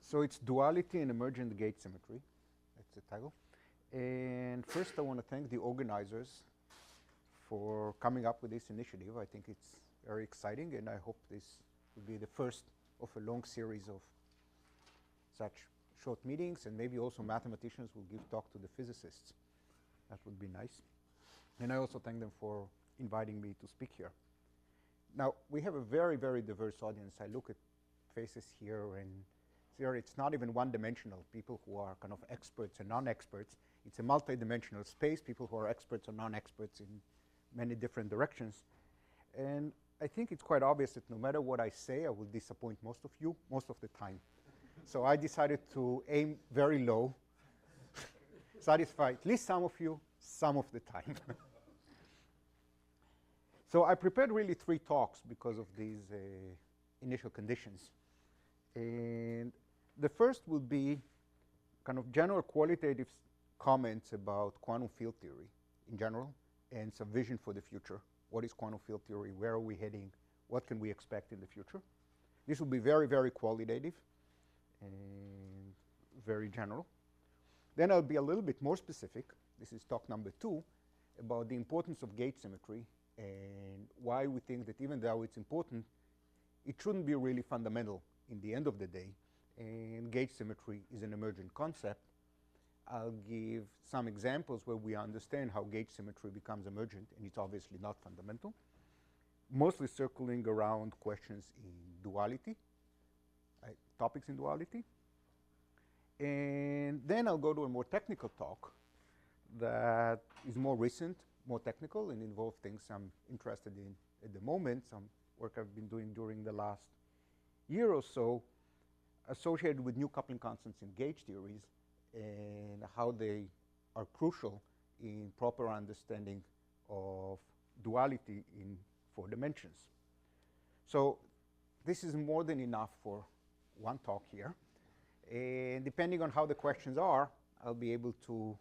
So it's duality and emergent gate symmetry. That's the title. And first, I want to thank the organizers for coming up with this initiative. I think it's very exciting, and I hope this will be the first of a long series of such short meetings, and maybe also mathematicians will give talk to the physicists. That would be nice. And I also thank them for inviting me to speak here. Now, we have a very, very diverse audience. I look at faces here, and here it's not even one-dimensional, people who are kind of experts and non-experts. It's a multi-dimensional space, people who are experts or non-experts in many different directions. And I think it's quite obvious that no matter what I say, I will disappoint most of you most of the time. So I decided to aim very low, satisfy at least some of you, some of the time. So I prepared really 3 talks because of these initial conditions. And the first will be kind of general qualitative comments about quantum field theory in general and some vision for the future. What is quantum field theory? Where are we heading? What can we expect in the future? This will be very, very qualitative and very general. Then I'll be a little bit more specific. This is talk number 2 about the importance of gate symmetry and why we think that even though it's important, it shouldn't be really fundamental in the end of the day. And gate symmetry is an emergent concept. I'll give some examples where we understand how gate symmetry becomes emergent, and it's obviously not fundamental, mostly circling around questions in duality, topics in duality. And then I'll go to a more technical talk that is more recent, more technical, and involves things I'm interested in at the moment, some work I've been doing during the last year or so, associated with new coupling constants in gauge theories and how they are crucial in proper understanding of duality in 4 dimensions. So this is more than enough for one talk here. And depending on how the questions are, I'll be able to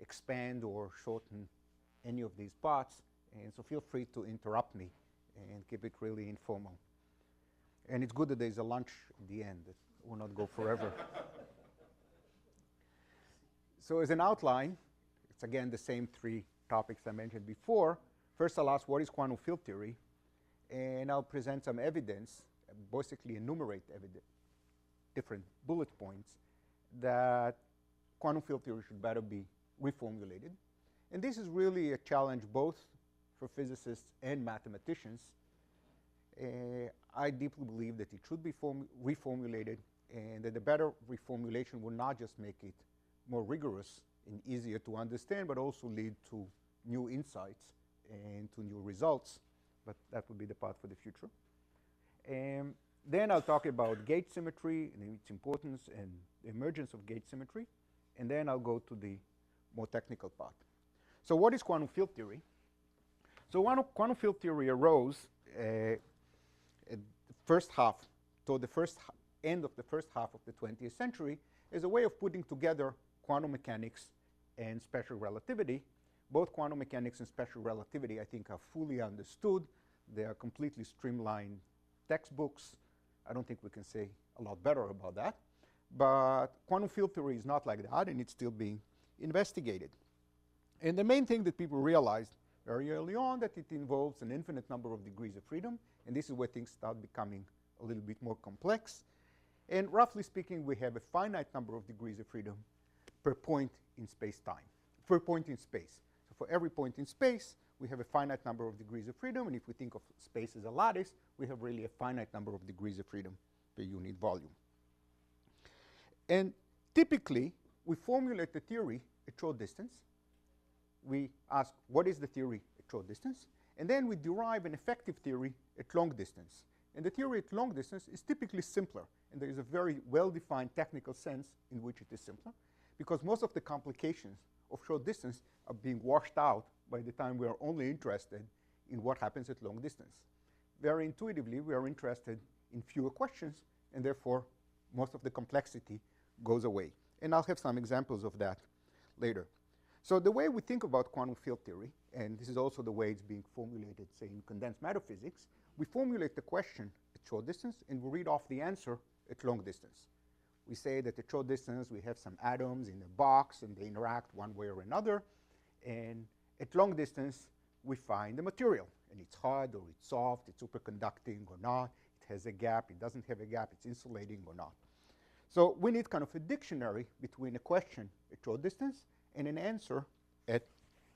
expand or shorten any of these parts. And so feel free to interrupt me and keep it really informal. And it's good that there's a lunch at the end. It will not go forever. So as an outline, it's again the same 3 topics I mentioned before. First, I'll ask what is quantum field theory, and I'll present some evidence, basically enumerate different bullet points that quantum field theory should better be reformulated. And this is really a challenge both for physicists and mathematicians. I deeply believe that it should be reformulated, and that the better reformulation will not just make it more rigorous and easier to understand, but also lead to new insights and to new results. But that will be the part for the future. And then I'll talk about gate symmetry and its importance and the emergence of gate symmetry. And then I'll go to the more technical part. So what is quantum field theory? So quantum field theory arose at the first half, toward the end of the first half of the 20th century, as a way of putting together quantum mechanics and special relativity. Both quantum mechanics and special relativity, I think, are fully understood. They are completely streamlined textbooks. I don't think we can say a lot better about that. But quantum field theory is not like that, and it's still being investigated. And the main thing that people realized very early on, that it involves an infinite number of degrees of freedom, and this is where things start becoming a little bit more complex. And roughly speaking, we have a finite number of degrees of freedom per point in space-time, per point in space. So for every point in space, we have a finite number of degrees of freedom, and if we think of space as a lattice, we have really a finite number of degrees of freedom per unit volume. And typically, we formulate the theory at short distance. We ask, what is the theory at short distance? And then we derive an effective theory at long distance. And the theory at long distance is typically simpler. And there is a very well-defined technical sense in which it is simpler, because most of the complications of short distance are being washed out by the time we are only interested in what happens at long distance. Very intuitively, we are interested in fewer questions, and therefore, most of the complexity goes away. And I'll have some examples of that later. So the way we think about quantum field theory, and this is also the way it's being formulated, say, in condensed matter physics, we formulate the question at short distance, and we read off the answer at long distance. We say that at short distance we have some atoms in a box and they interact one way or another, and at long distance we find the material, and it's hard or it's soft, it's superconducting or not, it has a gap, it doesn't have a gap, it's insulating or not. So we need kind of a dictionary between a question at short distance and an answer at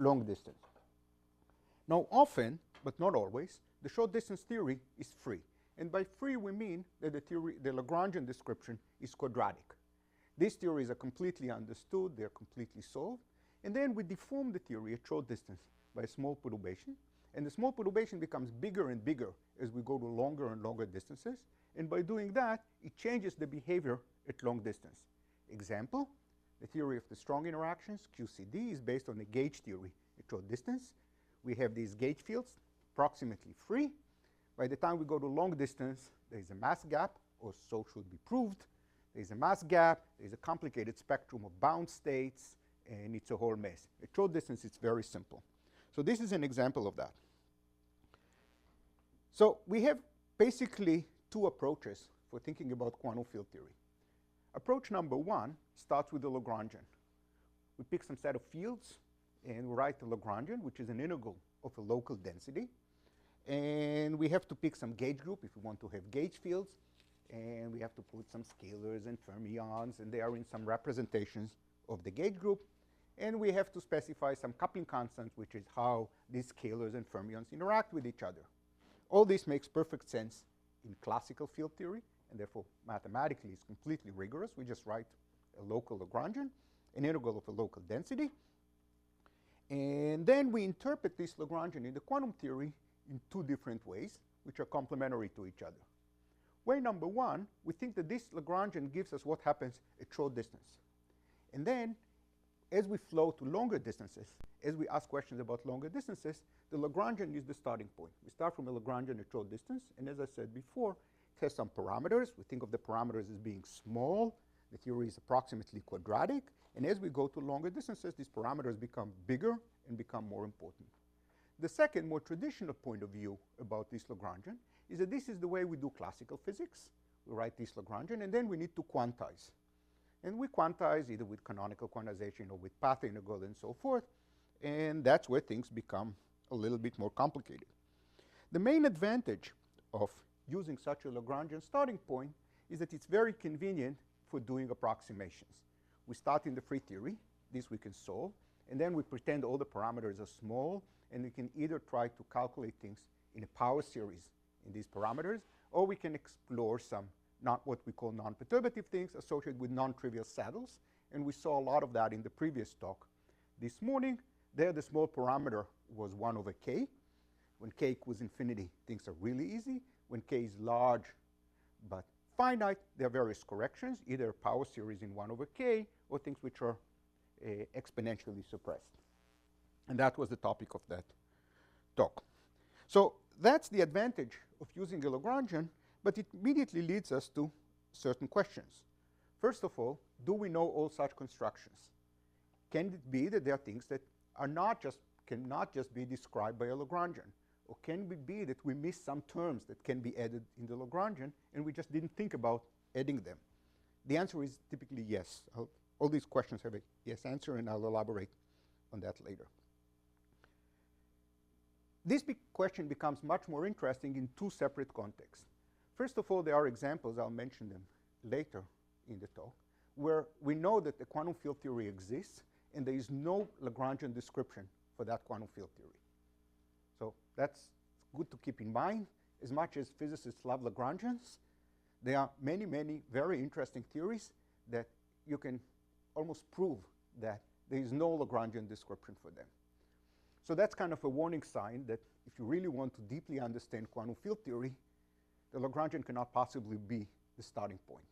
long distance. Now often, but not always, the short distance theory is free. And by free we mean that the Lagrangian description is quadratic. These theories are completely understood, they're completely solved, and then we deform the theory at short distance by a small perturbation, and the small perturbation becomes bigger and bigger as we go to longer and longer distances, and by doing that, it changes the behavior at long distance. Example, the theory of the strong interactions, QCD, is based on the gauge theory at short distance. We have these gauge fields, approximately free. By the time we go to long distance, there is a mass gap, or so should be proved. There is a mass gap, there is a complicated spectrum of bound states, and it's a whole mess. At short distance, it's very simple. So this is an example of that. So we have basically two approaches for thinking about quantum field theory. Approach number one starts with the Lagrangian. We pick some set of fields, and we write the Lagrangian, which is an integral of a local density. And we have to pick some gauge group if we want to have gauge fields. And we have to put some scalars and fermions, and they are in some representations of the gauge group. And we have to specify some coupling constants, which is how these scalars and fermions interact with each other. All this makes perfect sense in classical field theory, and therefore mathematically is completely rigorous. We just write a local Lagrangian, an integral of a local density. And then we interpret this Lagrangian in the quantum theory in two different ways, which are complementary to each other. Way number one, we think that this Lagrangian gives us what happens at short distance. And then, as we flow to longer distances, as we ask questions about longer distances, the Lagrangian is the starting point. We start from a Lagrangian at short distance, and as I said before, it has some parameters. We think of the parameters as being small. The theory is approximately quadratic. And as we go to longer distances, these parameters become bigger and become more important. The second, more traditional point of view about this Lagrangian is that this is the way we do classical physics. We write this Lagrangian, and then we need to quantize. And we quantize either with canonical quantization or with path integral and so forth. And that's where things become a little bit more complicated. The main advantage of using such a Lagrangian starting point is that it's very convenient for doing approximations. We start in the free theory. This we can solve. And then we pretend all the parameters are small, and we can either try to calculate things in a power series in these parameters, or we can explore some what we call non-perturbative things associated with non-trivial saddles. And we saw a lot of that in the previous talk this morning. There, the small parameter was 1 over k. When k equals infinity, things are really easy. When k is large but finite, there are various corrections, either power series in 1 over k or things which are exponentially suppressed. And that was the topic of that talk. So that's the advantage of using a Lagrangian, but it immediately leads us to certain questions. First of all, do we know all such constructions? Can it be that there are things that cannot just be described by a Lagrangian? Or can it be that we miss some terms that can be added in the Lagrangian and we just didn't think about adding them? The answer is typically yes. All these questions have a yes answer, and I'll elaborate on that later. This question becomes much more interesting in two separate contexts. First of all, there are examples, I'll mention them later in the talk, where we know that the quantum field theory exists and there is no Lagrangian description for that quantum field theory. So that's good to keep in mind. As much as physicists love Lagrangians, there are many, many very interesting theories that you can almost prove that there is no Lagrangian description for them. So that's kind of a warning sign that if you really want to deeply understand quantum field theory, the Lagrangian cannot possibly be the starting point.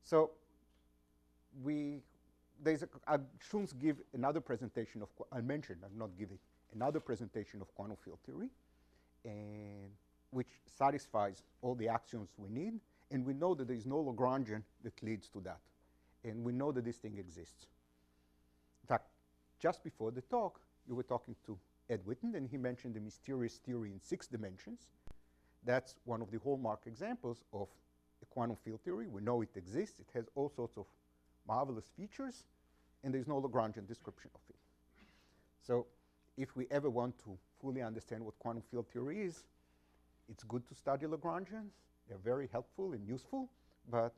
So I'll soon give another presentation of, I'll mention, I'll not give it, another presentation of quantum field theory, and which satisfies all the axioms we need, and we know that there is no Lagrangian that leads to that. And we know that this thing exists. In fact, just before the talk, you were talking to Ed Witten, and he mentioned the mysterious theory in 6 dimensions. That's one of the hallmark examples of a quantum field theory. We know it exists. It has all sorts of marvelous features, and there's no Lagrangian description of it. So if we ever want to fully understand what quantum field theory is, it's good to study Lagrangians. They're very helpful and useful, but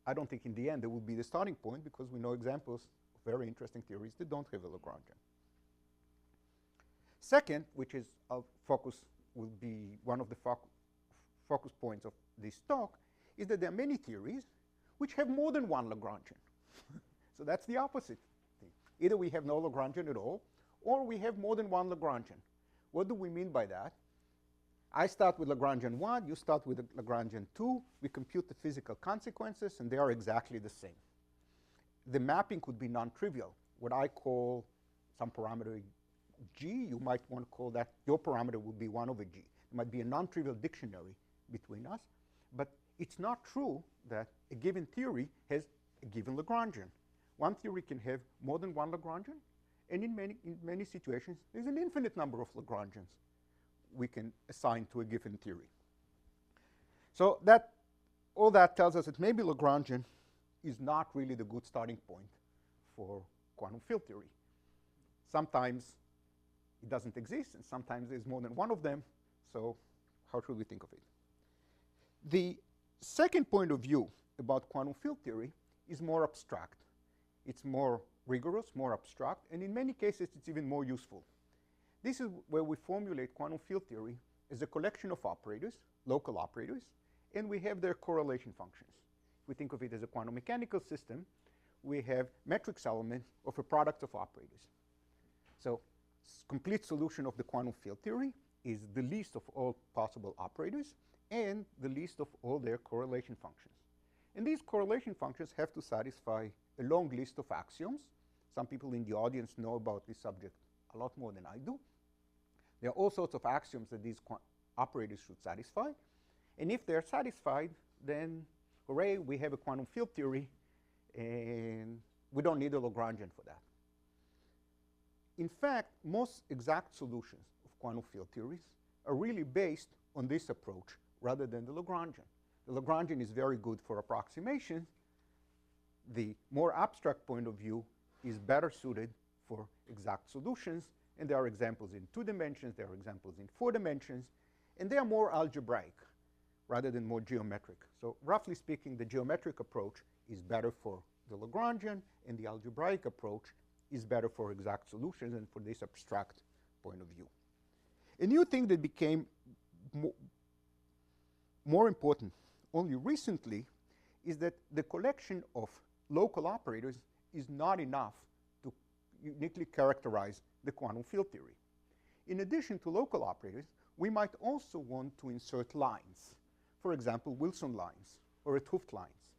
I don't think in the end they will be the starting point, because we know examples of very interesting theories that don't have a Lagrangian. Second, which is our focus, will be one of the focus points of this talk, is that there are many theories which have more than one Lagrangian. So that's the opposite thing. Either we have no Lagrangian at all, or we have more than one Lagrangian. What do we mean by that? I start with Lagrangian 1, you start with Lagrangian 2, we compute the physical consequences, and they are exactly the same. The mapping could be non-trivial. What I call some parameter G, you might want to call that, your parameter would be 1 over G. It might be a non-trivial dictionary between us, but it's not true that a given theory has a given Lagrangian. One theory can have more than one Lagrangian, and in many situations, there's an infinite number of Lagrangians we can assign to a given theory. So all that tells us that maybe Lagrangian is not really the good starting point for quantum field theory. Sometimes it doesn't exist, and sometimes there's more than one of them, so how should we think of it? The second point of view about quantum field theory is more abstract. It's more rigorous, more abstract, and in many cases it's even more useful. This is where we formulate quantum field theory as a collection of operators, local operators, and we have their correlation functions. If we think of it as a quantum mechanical system, we have matrix elements of a product of operators. So complete solution of the quantum field theory is the least of all possible operators and the least of all their correlation functions. And these correlation functions have to satisfy a long list of axioms. Some people in the audience know about this subject a lot more than I do. There are all sorts of axioms that these operators should satisfy. And if they're satisfied, then hooray, we have a quantum field theory, and we don't need a Lagrangian for that. In fact, most exact solutions of quantum field theories are really based on this approach rather than the Lagrangian. The Lagrangian is very good for approximations. The more abstract point of view is better suited for exact solutions, and there are examples in 2 dimensions, there are examples in 4 dimensions, and they are more algebraic rather than more geometric. So roughly speaking, the geometric approach is better for the Lagrangian, and the algebraic approach is better for exact solutions and for this abstract point of view. A new thing that became more important only recently is that the collection of local operators is not enough to uniquely characterize the quantum field theory. In addition to local operators, we might also want to insert lines, for example, Wilson lines or 't Hooft lines.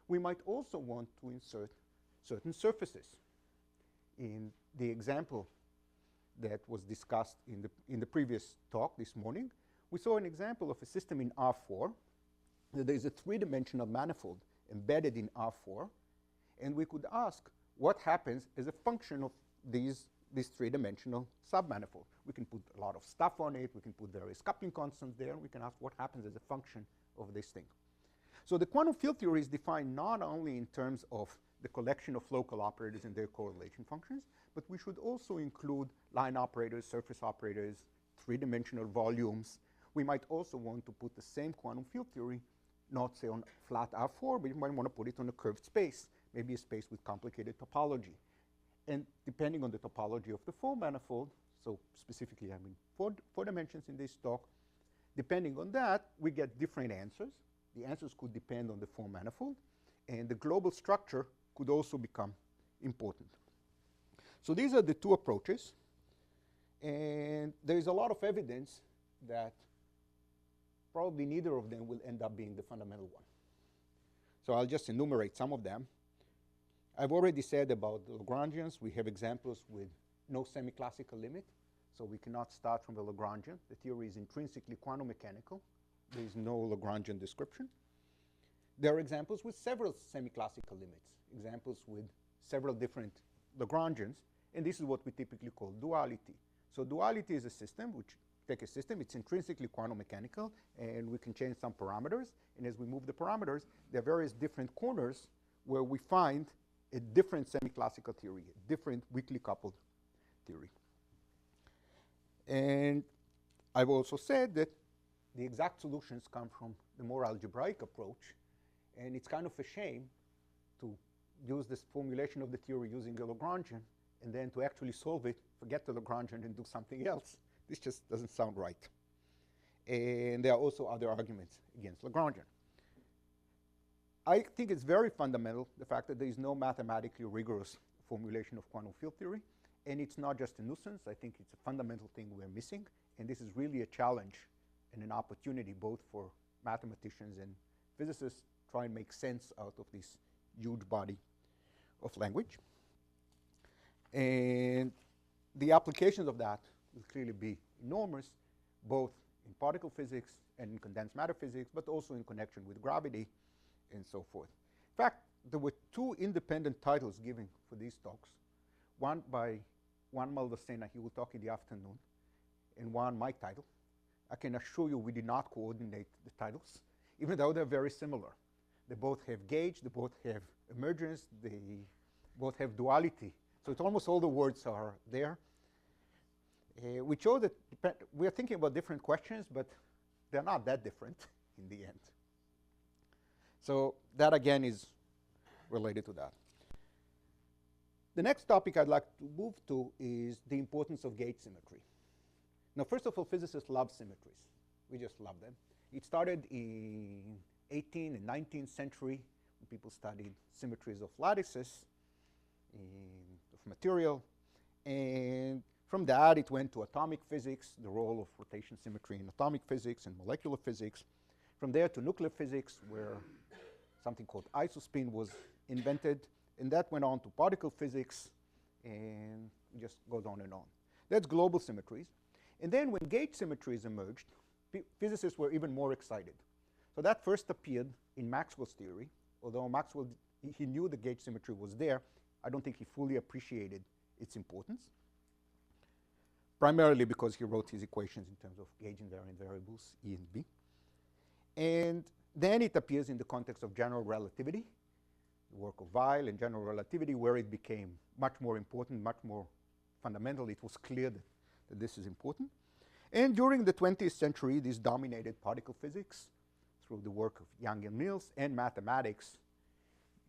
We might also want to insert certain surfaces. In the example that was discussed in the previous talk this morning, we saw an example of a system in R4. That there is a 3-dimensional manifold embedded in R4, and we could ask what happens as a function of this 3-dimensional submanifold. We can put a lot of stuff on it, we can put various coupling constants there, and we can ask what happens as a function of this thing. So the quantum field theory is defined not only in terms of the collection of local operators and their correlation functions, but we should also include line operators, surface operators, 3-dimensional volumes. We might also want to put the same quantum field theory not say on flat R4, but you might want to put it on a curved space, maybe a space with complicated topology. And depending on the topology of the 4 manifold, so specifically I mean 4 dimensions in this talk, depending on that, we get different answers. The answers could depend on the 4 manifold, and the global structure could also become important. So these are the 2 approaches, and there is a lot of evidence that probably neither of them will end up being the fundamental one. So I'll just enumerate some of them. I've already said about the Lagrangians, we have examples with no semi-classical limit, so we cannot start from the Lagrangian. The theory is intrinsically quantum mechanical. There is no Lagrangian description. There are examples with several semi-classical limits, examples with several different Lagrangians, and this is what we typically call duality. So duality is a system which take a system, it's intrinsically quantum mechanical, and we can change some parameters. And as we move the parameters, there are various different corners where we find a different semi-classical theory, a different weakly coupled theory. And I've also said that the exact solutions come from the more algebraic approach, and it's kind of a shame to use this formulation of the theory using the Lagrangian, and then to actually solve it, forget the Lagrangian and do something else. This just doesn't sound right. And there are also other arguments against Lagrangian. I think it's very fundamental, the fact that there is no mathematically rigorous formulation of quantum field theory, and it's not just a nuisance. I think it's a fundamental thing we're missing, and this is really a challenge and an opportunity both for mathematicians and physicists to try and make sense out of this huge body of language. And the applications of that will clearly be enormous, both in particle physics and in condensed matter physics, but also in connection with gravity and so forth. In fact, there were two independent titles given for these talks, one by Juan Maldacena, he will talk in the afternoon, and one my title. I can assure you we did not coordinate the titles, even though they're very similar. They both have gauge, they both have emergence, they both have duality. So it's almost all the words are there. We show that we are thinking about different questions, but they're not that different in the end. So that, again, is related to that. The next topic I'd like to move to is the importance of gauge symmetry. Now, first of all, physicists love symmetries. We just love them. It started in 18th and 19th century when people studied symmetries of lattices, of material. And from that, it went to atomic physics, the role of rotation symmetry in atomic physics and molecular physics. From there to nuclear physics, where something called isospin was invented. And that went on to particle physics, and it just goes on and on. That's global symmetries. And then when gauge symmetries emerged, physicists were even more excited. So that first appeared in Maxwell's theory. Although Maxwell, he knew the gauge symmetry was there, I don't think he fully appreciated its importance, primarily because he wrote his equations in terms of gauge invariant variables, E and B. And then it appears in the context of general relativity, the work of Weil and general relativity, where it became much more important, much more fundamental. It was clear that this is important. And during the 20th century, this dominated particle physics through the work of Young and Mills, and mathematics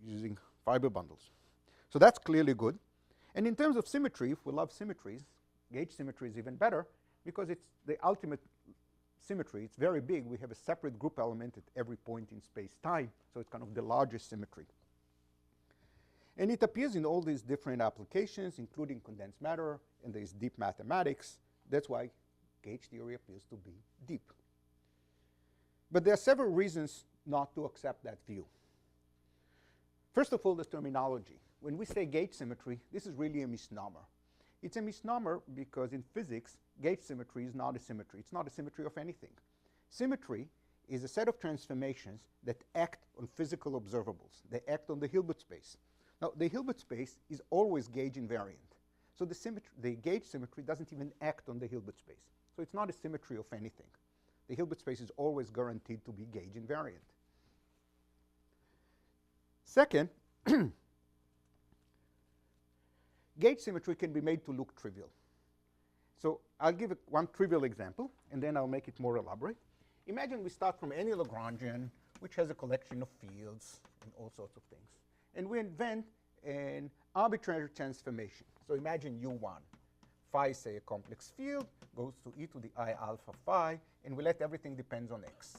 using fiber bundles. So that's clearly good. And in terms of symmetry, if we love symmetries, gauge symmetry is even better because it's the ultimate symmetry. It's very big. We have a separate group element at every point in space-time, so it's kind of the largest symmetry. And it appears in all these different applications, including condensed matter, and there's deep mathematics. That's why gauge theory appears to be deep. But there are several reasons not to accept that view. First of all, the terminology. When we say gauge symmetry, this is really a misnomer. It's a misnomer because in physics, gauge symmetry is not a symmetry. It's not a symmetry of anything. Symmetry is a set of transformations that act on physical observables. They act on the Hilbert space. Now, the Hilbert space is always gauge invariant. So the gauge symmetry doesn't even act on the Hilbert space. So it's not a symmetry of anything. The Hilbert space is always guaranteed to be gauge invariant. Second, gauge symmetry can be made to look trivial. So I'll give one trivial example, and then I'll make it more elaborate. Imagine we start from any Lagrangian, which has a collection of fields and all sorts of things. And we invent an arbitrary transformation. So imagine U1. Phi, say, a complex field, goes to e to the I alpha phi, and we let everything depend on x.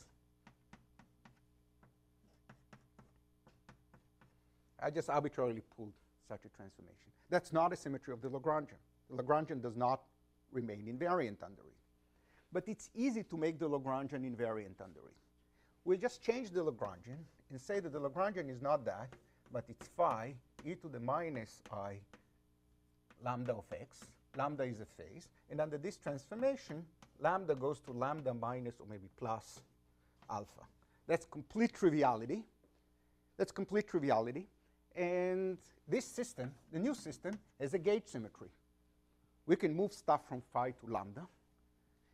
I just arbitrarily pulled such a transformation. That's not a symmetry of the Lagrangian. The Lagrangian does not remain invariant under it. But it's easy to make the Lagrangian invariant under it. We'll just change the Lagrangian and say that the Lagrangian is not that, but it's phi e to the minus I lambda of x. Lambda is a phase. And under this transformation, lambda goes to lambda minus or maybe plus alpha. That's complete triviality. That's complete triviality. And this system, the new system, has a gauge symmetry. We can move stuff from phi to lambda.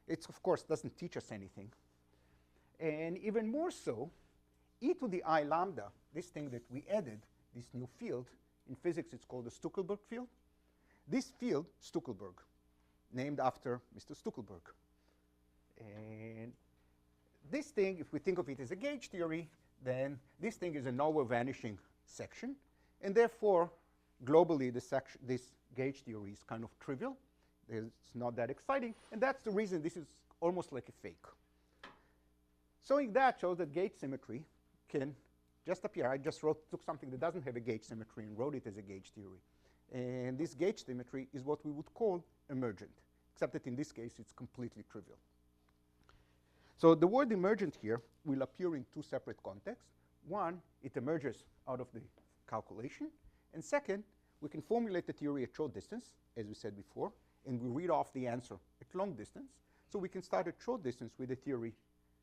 It, of course, doesn't teach us anything. And even more so, e to the I lambda, this thing that we added, this new field, in physics it's called the Stuckelberg field. This field, Stuckelberg, named after Mr. Stuckelberg. And this thing, if we think of it as a gauge theory, then this thing is a nowhere vanishing section. And therefore, globally, this gauge theory is kind of trivial. It's not that exciting. And that's the reason this is almost like a fake. Showing that shows that gauge symmetry can just appear. I just took something that doesn't have a gauge symmetry and wrote it as a gauge theory. And this gauge symmetry is what we would call emergent, except that in this case it's completely trivial. So the word emergent here will appear in two separate contexts. One, it emerges out of the calculation. And second, we can formulate the theory at short distance, as we said before, and we read off the answer at long distance. So we can start at short distance with a theory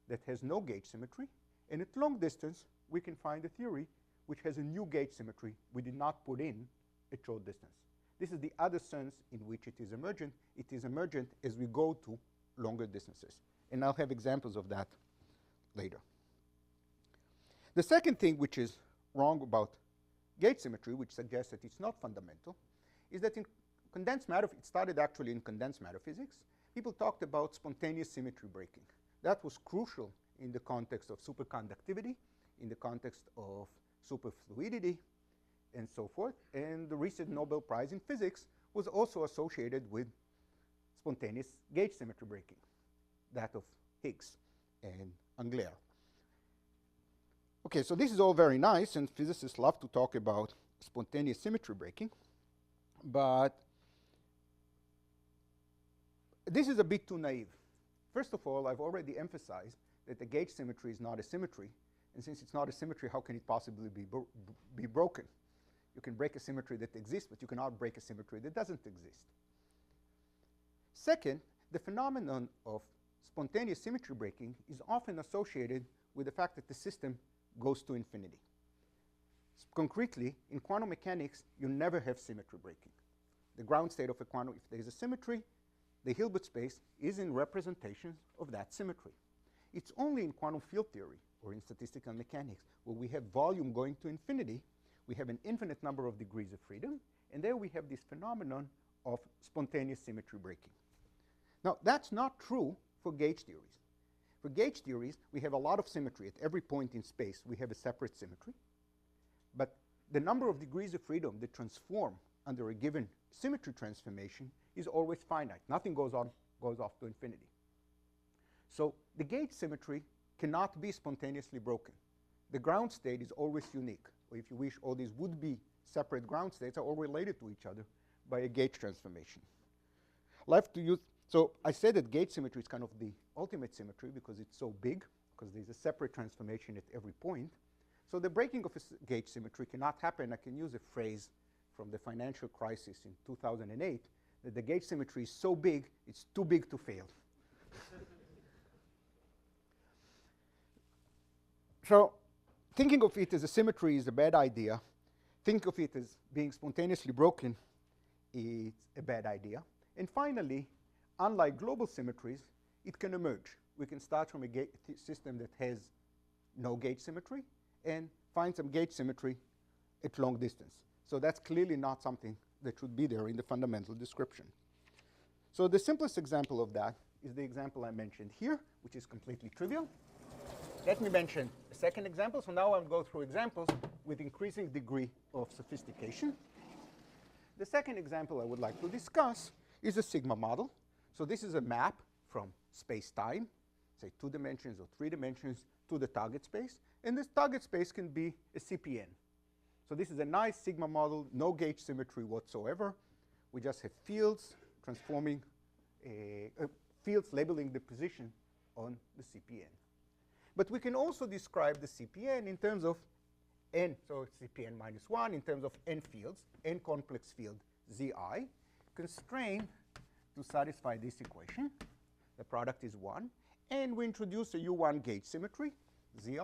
that has no gauge symmetry. And at long distance, we can find a theory which has a new gauge symmetry we did not put in at short distance. This is the other sense in which it is emergent. It is emergent as we go to longer distances. And I'll have examples of that later. The second thing which is wrong about gauge symmetry, which suggests that it's not fundamental, is that in condensed matter, it started actually in condensed matter physics, people talked about spontaneous symmetry breaking. That was crucial in the context of superconductivity, in the context of superfluidity, and so forth. And the recent Nobel Prize in Physics was also associated with spontaneous gauge symmetry breaking, that of Higgs and Angler. Okay, so this is all very nice, and physicists love to talk about spontaneous symmetry breaking, but this is a bit too naive. First of all, I've already emphasized that the gauge symmetry is not a symmetry, and since it's not a symmetry, how can it possibly be broken? You can break a symmetry that exists, but you cannot break a symmetry that doesn't exist. Second, the phenomenon of spontaneous symmetry breaking is often associated with the fact that the system goes to infinity. Concretely, in quantum mechanics, you never have symmetry breaking. The ground state of a quantum, if there is a symmetry, the Hilbert space is in representation of that symmetry. It's only in quantum field theory or in statistical mechanics where we have volume going to infinity, we have an infinite number of degrees of freedom, and there we have this phenomenon of spontaneous symmetry breaking. Now, that's not true for gauge theories. For gauge theories, we have a lot of symmetry. At every point in space, we have a separate symmetry. But the number of degrees of freedom that transform under a given symmetry transformation is always finite. Nothing goes off to infinity. So the gauge symmetry cannot be spontaneously broken. The ground state is always unique. Or if you wish, all these would-be separate ground states are all related to each other by a gauge transformation. Left to use. So I said that gauge symmetry is kind of the ultimate symmetry because it's so big, because there's a separate transformation at every point. So the breaking of a gauge symmetry cannot happen. I can use a phrase from the financial crisis in 2008, that the gauge symmetry is so big, it's too big to fail. So thinking of it as a symmetry is a bad idea. Think of it as being spontaneously broken is a bad idea. And finally, unlike global symmetries, it can emerge. We can start from a system that has no gauge symmetry and find some gauge symmetry at long distance. So that's clearly not something that should be there in the fundamental description. So the simplest example of that is the example I mentioned here, which is completely trivial. Let me mention a second example. So now I'll go through examples with increasing degree of sophistication. The second example I would like to discuss is a sigma model. So this is a map from space-time, say 2 dimensions or 3 dimensions, to the target space. And this target space can be a CPN. So this is a nice sigma model, no gauge symmetry whatsoever. We just have fields transforming, fields labeling the position on the CPN. But we can also describe the CPN in terms of n, so CPN minus 1, in terms of n fields, n complex field Zi, constrained to satisfy this equation. The product is 1. And we introduce a U1 gauge symmetry, Zi.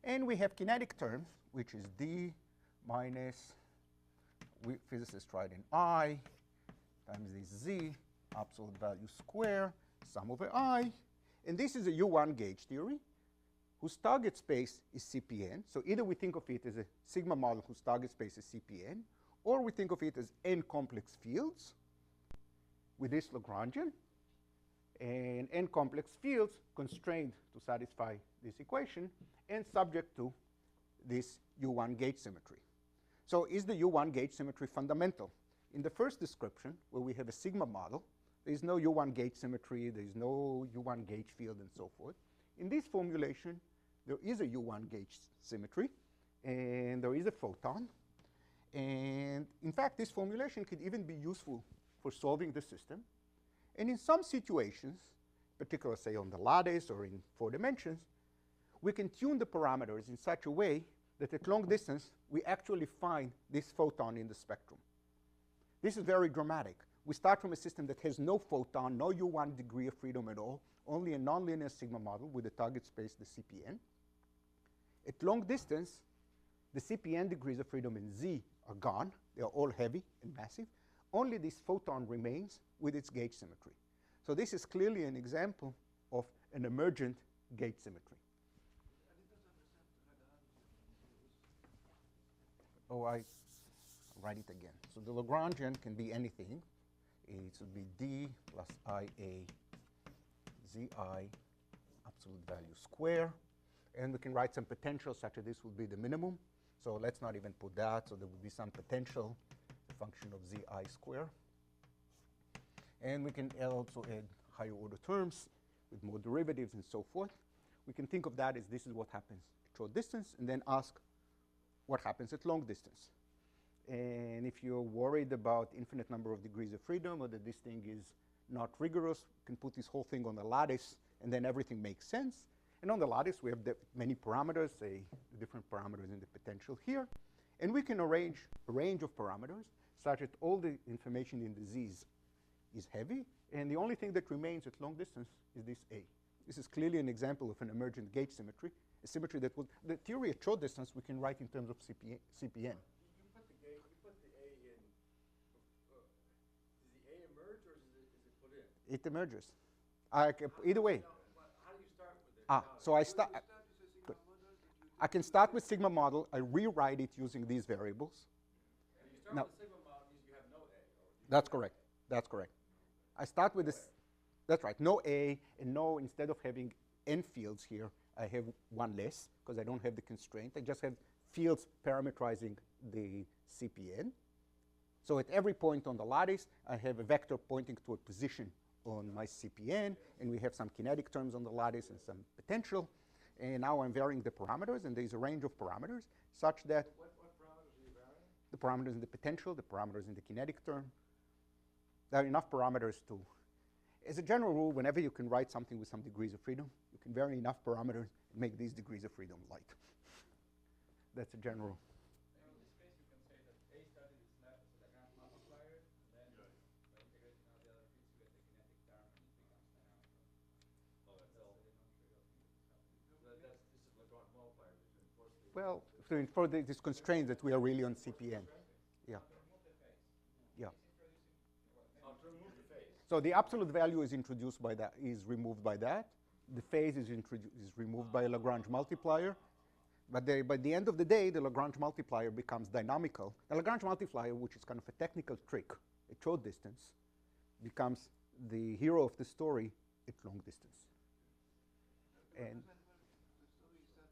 And we have kinetic terms, which is d minus, physicists write in I, times this z, absolute value square, sum over I. And this is a U1 gauge theory whose target space is CPN. So either we think of it as a sigma model whose target space is CPN, or we think of it as n complex fields with this Lagrangian, and n complex fields constrained to satisfy this equation and subject to this U1 gauge symmetry. So is the U1 gauge symmetry fundamental? In the first description, where we have a sigma model, there is no U1 gauge symmetry, there is no U1 gauge field, and so forth. In this formulation, there is a U1 gauge symmetry, and there is a photon. And in fact, this formulation could even be useful for solving the system. And in some situations, particularly say on the lattice or in 4 dimensions, we can tune the parameters in such a way that at long distance, we actually find this photon in the spectrum. This is very dramatic. We start from a system that has no photon, no U1 degree of freedom at all, only a nonlinear sigma model with a target space, the CPN. At long distance, the CPN degrees of freedom in Z are gone. They are all heavy and massive. Only this photon remains with its gauge symmetry. So this is clearly an example of an emergent gauge symmetry. Oh, I write it again. So the Lagrangian can be anything. It would be d plus IA zi absolute value square. And we can write some potential such that this will be the minimum. So let's not even put that. So there will be some potential, a function of zi square. And we can also add higher order terms with more derivatives and so forth. We can think of that as this is what happens at short distance, and then ask what happens at long distance. And if you're worried about infinite number of degrees of freedom, or that this thing is not rigorous, you can put this whole thing on the lattice, and then everything makes sense. And on the lattice, we have many parameters, say the different parameters in the potential here. And we can arrange a range of parameters such that all the information in the z's is heavy, and the only thing that remains at long distance is this A. This is clearly an example of an emergent gauge symmetry, a symmetry that was, the theory at short distance we can write in terms of CPN. You put the A in, does the A emerge or is it put in? It emerges. Either way. How do you start with it? So I can start with sigma model. I rewrite it using these variables. And you start with sigma model means you have no A. That's correct. That's correct. I start with this. That's right. No A, and no, instead of having n fields here, I have one less because I don't have the constraint. I just have fields parameterizing the CPN. So at every point on the lattice, I have a vector pointing to a position on my CPN, and we have some kinetic terms on the lattice and some potential. And now I'm varying the parameters, and there's a range of parameters such that What parameters are you varying? the parameters in the potential, the parameters in the kinetic term. There are enough parameters to, as a general rule, whenever you can write something with some degrees of freedom, you can vary enough parameters and make these degrees of freedom light. That's a general. And in this case, you can say that A studied is Lagrange multiplier, and then by integrating all the other fields, you get the kinetic term, and it becomes dynamical. Oh, that's all. This is Lagrange multiplier. Well, for these constraints that we are really on CPN. Yeah. Yeah. So the absolute value is introduced by that, is removed by that. The phase is removed by a Lagrange multiplier. But by the end of the day, the Lagrange multiplier becomes dynamical. The Lagrange multiplier, which is kind of a technical trick at short distance, becomes the hero of the story at long distance. And The story is that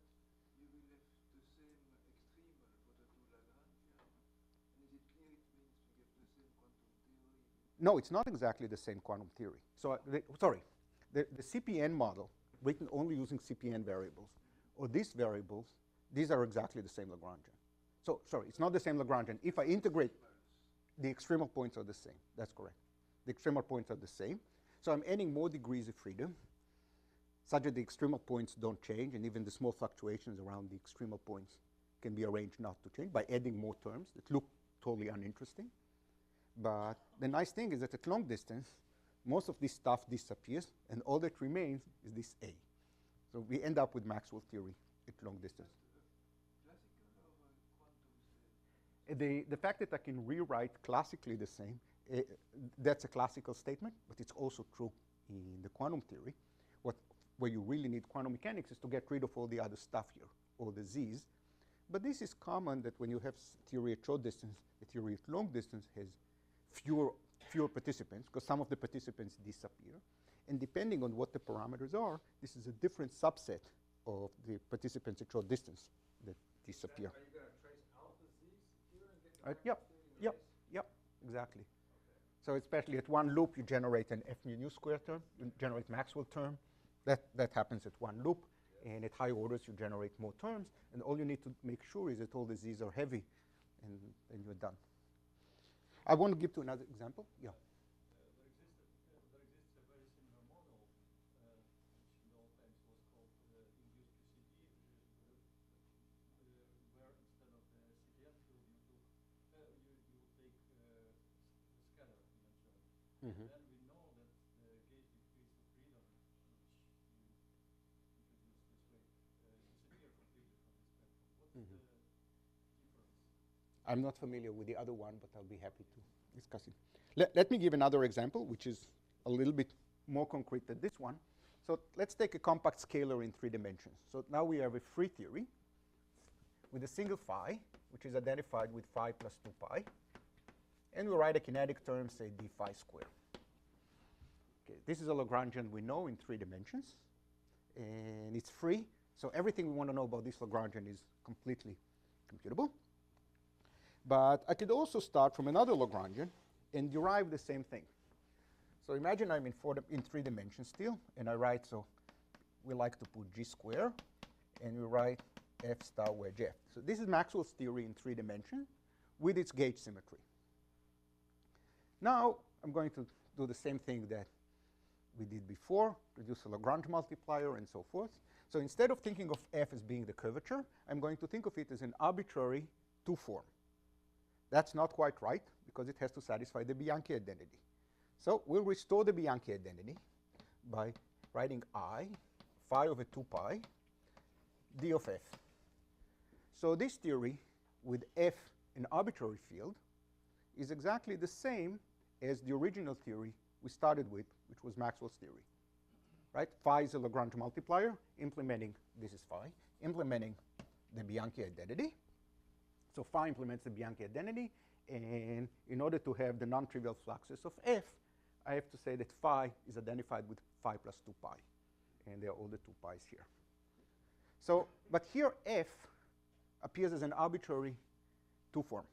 you will have the same extreme for the two Lagrangian. And is it clear it means we get the same quantum theory? no, it's not exactly the same quantum theory. So, the CPN model, written only using CPN variables, or these variables, these are exactly the same Lagrangian. So, sorry, it's not the same Lagrangian. If I integrate, the extremal points are the same. That's correct. The extremal points are the same. So I'm adding more degrees of freedom, such that the extremal points don't change, and even the small fluctuations around the extremal points can be arranged not to change by adding more terms that look totally uninteresting. But the nice thing is that at long distance, most of this stuff disappears, and all that remains is this A. So we end up with Maxwell theory at long distance. Classical or quantum state? The fact that I can rewrite classically the same That's a classical statement, but it's also true in the quantum theory. Where you really need quantum mechanics is to get rid of all the other stuff here, all the z's. But this is common that when you have theory at short distance, the theory at long distance has fewer participants, because some of the participants disappear. And depending on what the parameters are, this is a different subset of the participants at short distance that disappear. Are you going to trace out the z's here and get Yep, exactly. Okay. So especially at one loop, you generate an f mu nu square term, you generate Maxwell term. That happens at one loop. And at high orders, you generate more terms. And all you need to make sure is that all the z's are heavy, and you're done. I want to give to another example. Yeah. There exists a very similar model, which in the old times was called induced QCD, where instead of the CDM field, you take the scalar dimension. Mm-hmm. Then we know that the gauge degrees of freedom, which you introduce this way, disappear completely from the spectrum. What's the difference? I'm not familiar with the other one, but I'll be happy to discuss it. Let me give another example, which is a little bit more concrete than this one. So let's take a compact scalar in 3 dimensions. So now we have a free theory with a single phi, which is identified with phi plus 2 pi. And we write a kinetic term, say d phi square. Okay, this is a Lagrangian we know in 3 dimensions. And it's free. So everything we want to know about this Lagrangian is completely computable. But I could also start from another Lagrangian and derive the same thing. So imagine I'm in 3 dimensions still, and I write, so we like to put g square, and we write f star wedge f. So this is Maxwell's theory in 3 dimensions with its gauge symmetry. Now I'm going to do the same thing that we did before, reduce a Lagrange multiplier and so forth. So instead of thinking of f as being the curvature, I'm going to think of it as an arbitrary 2-form. That's not quite right, because it has to satisfy the Bianchi identity. So we'll restore the Bianchi identity by writing I, phi over 2 pi, d of f. So this theory with f an arbitrary field is exactly the same as the original theory we started with, which was Maxwell's theory. Right? Phi is a Lagrange multiplier, implementing, this is phi, implementing the Bianchi identity. So phi implements the Bianchi identity, and in order to have the non-trivial fluxes of f, I have to say that phi is identified with phi plus 2 pi, and there are all the 2 pi's here. So, but here f appears as an arbitrary 2-form.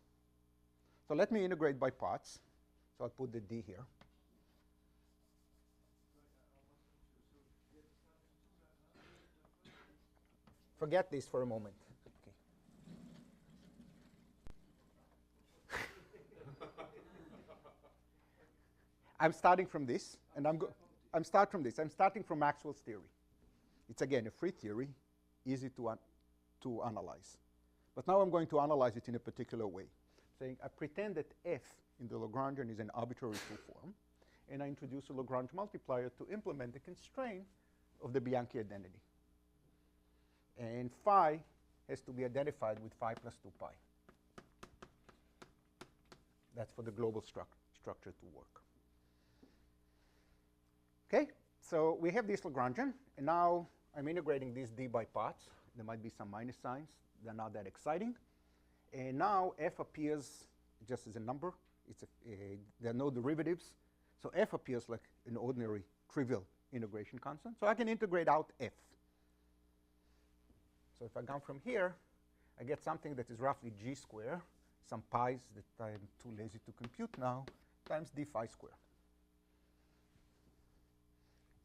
So let me integrate by parts. So I'll put the d here. Forget this for a moment. I'm starting from this, and I'm starting from Maxwell's theory. It's again a free theory, easy to analyze. But now I'm going to analyze it in a particular way, saying I pretend that f in the Lagrangian is an arbitrary 2-form, and I introduce a Lagrange multiplier to implement the constraint of the Bianchi identity. And phi has to be identified with phi plus 2 pi. That's for the global structure to work. Okay, so we have this Lagrangian, and now I'm integrating this d by parts. There might be some minus signs. They're not that exciting. And now f appears just as a number. There are no derivatives. So f appears like an ordinary trivial integration constant. So I can integrate out f. So if I come from here, I get something that is roughly g square, some pi's that I'm too lazy to compute now, times d phi square.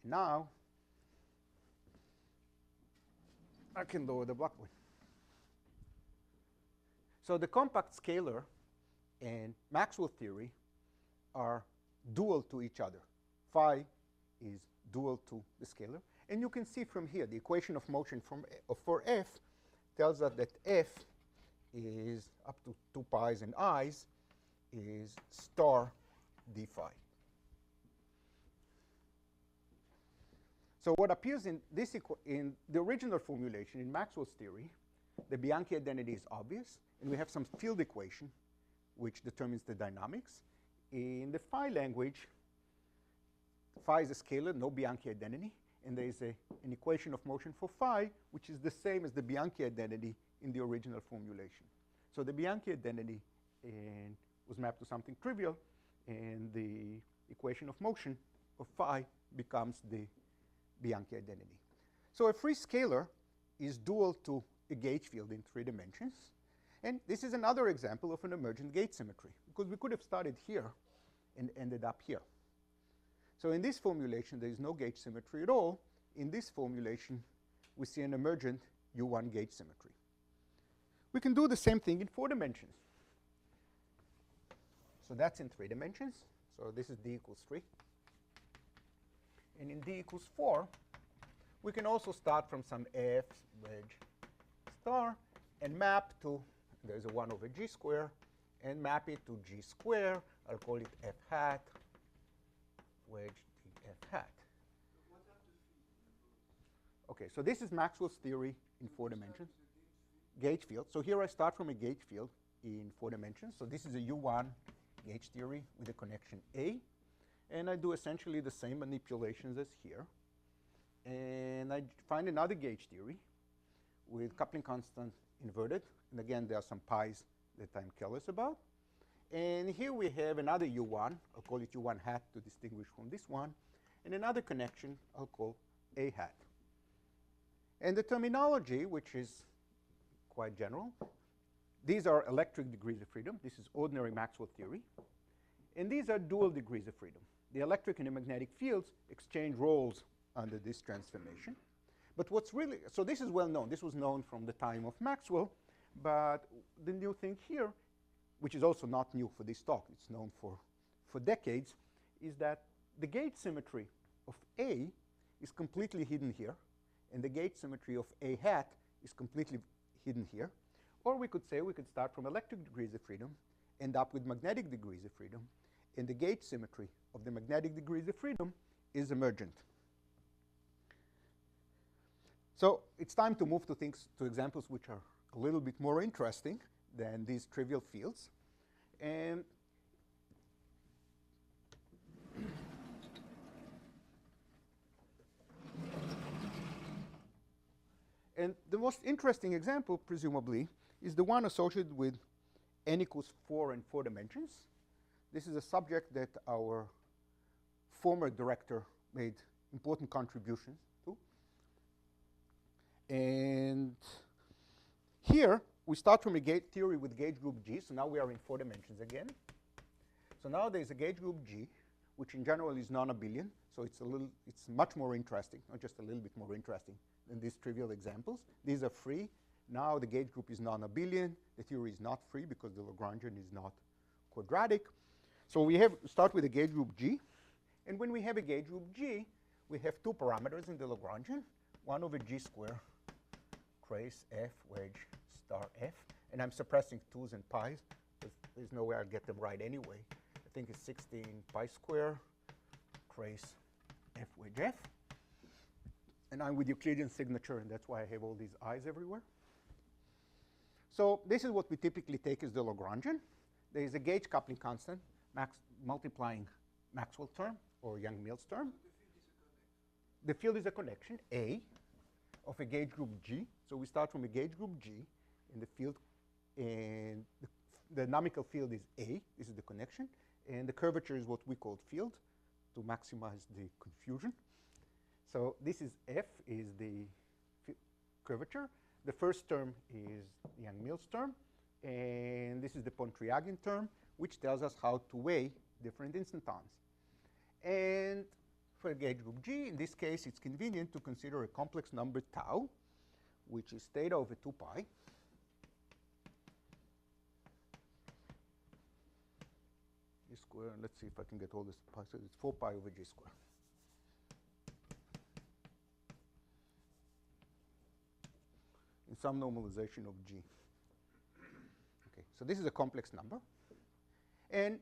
Now, I can lower the block width. So the compact scalar and Maxwell theory are dual to each other. Phi is dual to the scalar. And you can see from here, the equation of motion for f tells us that f is up to 2 pi's and i's is star d phi. So what appears in this in the original formulation in Maxwell's theory, the Bianchi identity is obvious, and we have some field equation which determines the dynamics. in the phi language, phi is a scalar, no Bianchi identity, and there is an equation of motion for phi, which is the same as the Bianchi identity in the original formulation. So the Bianchi identity was mapped to something trivial, and the equation of motion of phi becomes the Bianchi identity. So a free scalar is dual to a gauge field in 3 dimensions. And this is another example of an emergent gauge symmetry, because we could have started here and ended up here. So in this formulation, there is no gauge symmetry at all. In this formulation, we see an emergent U1 gauge symmetry. We can do the same thing in 4 dimensions. So that's in 3 dimensions. So this is d equals 3. And in d equals 4, we can also start from some f wedge star and map to, there's a 1 over g square, and map it to g square. I'll call it f hat wedge d f hat. Okay, so this is Maxwell's theory in 4 dimensions. Gauge field. So here I start from a gauge field in 4 dimensions. So this is a U1 gauge theory with a connection A. And I do essentially the same manipulations as here. And I find another gauge theory with coupling constant inverted. And again, there are some pi's that I'm careless about. And here we have another U1. I'll call it U1 hat to distinguish from this one. And another connection I'll call A hat. And the terminology, which is quite general, these are electric degrees of freedom. This is ordinary Maxwell theory. And these are dual degrees of freedom. The electric and the magnetic fields exchange roles under this transformation. But what's really, so this is well known. This was known from the time of Maxwell. But the new thing here, which is also not new for this talk, it's known for decades, is that the gauge symmetry of A is completely hidden here, and the gauge symmetry of A hat is completely hidden here. Or we could say we could start from electric degrees of freedom, end up with magnetic degrees of freedom, and the gauge symmetry of the magnetic degrees of freedom is emergent. So it's time to move to examples which are a little bit more interesting than these trivial fields. And the most interesting example, presumably, is the one associated with n equals 4 and 4 dimensions. This is a subject that our former director made important contributions to. And here, we start from a gauge theory with gauge group G, so now we are in 4 dimensions again. So now there's a gauge group G, which in general is non-abelian, so it's much more interesting, not just a little bit more interesting than these trivial examples. These are free. Now the gauge group is non-abelian. The theory is not free because the Lagrangian is not quadratic. So we start with a gauge group G, and when we have a gauge group G, we have 2 parameters in the Lagrangian, 1 over G square, trace f wedge star f, and I'm suppressing 2's and pi's, because there's no way I'll get them right anyway. I think it's 16 pi square, trace f wedge f, and I'm with Euclidean signature, and that's why I have all these i's everywhere. So this is what we typically take as the Lagrangian. There is a gauge coupling constant multiplying Maxwell term or Young-Mills term. The field is a connection, A, of a gauge group G. So we start from a gauge group G, and the field, and the dynamical field is A. This is the connection. And the curvature is what we call field to maximize the confusion. So this is F is the curvature. The first term is the Young-Mills term. And this is the Pontryagin term, which tells us how to weigh different instantons. And for gauge group G, in this case, it's convenient to consider a complex number tau, which is theta over 2 pi. G square, and let's see if I can get all this pi. So it's 4 pi over G square. In some normalization of G. Okay, so this is a complex number. And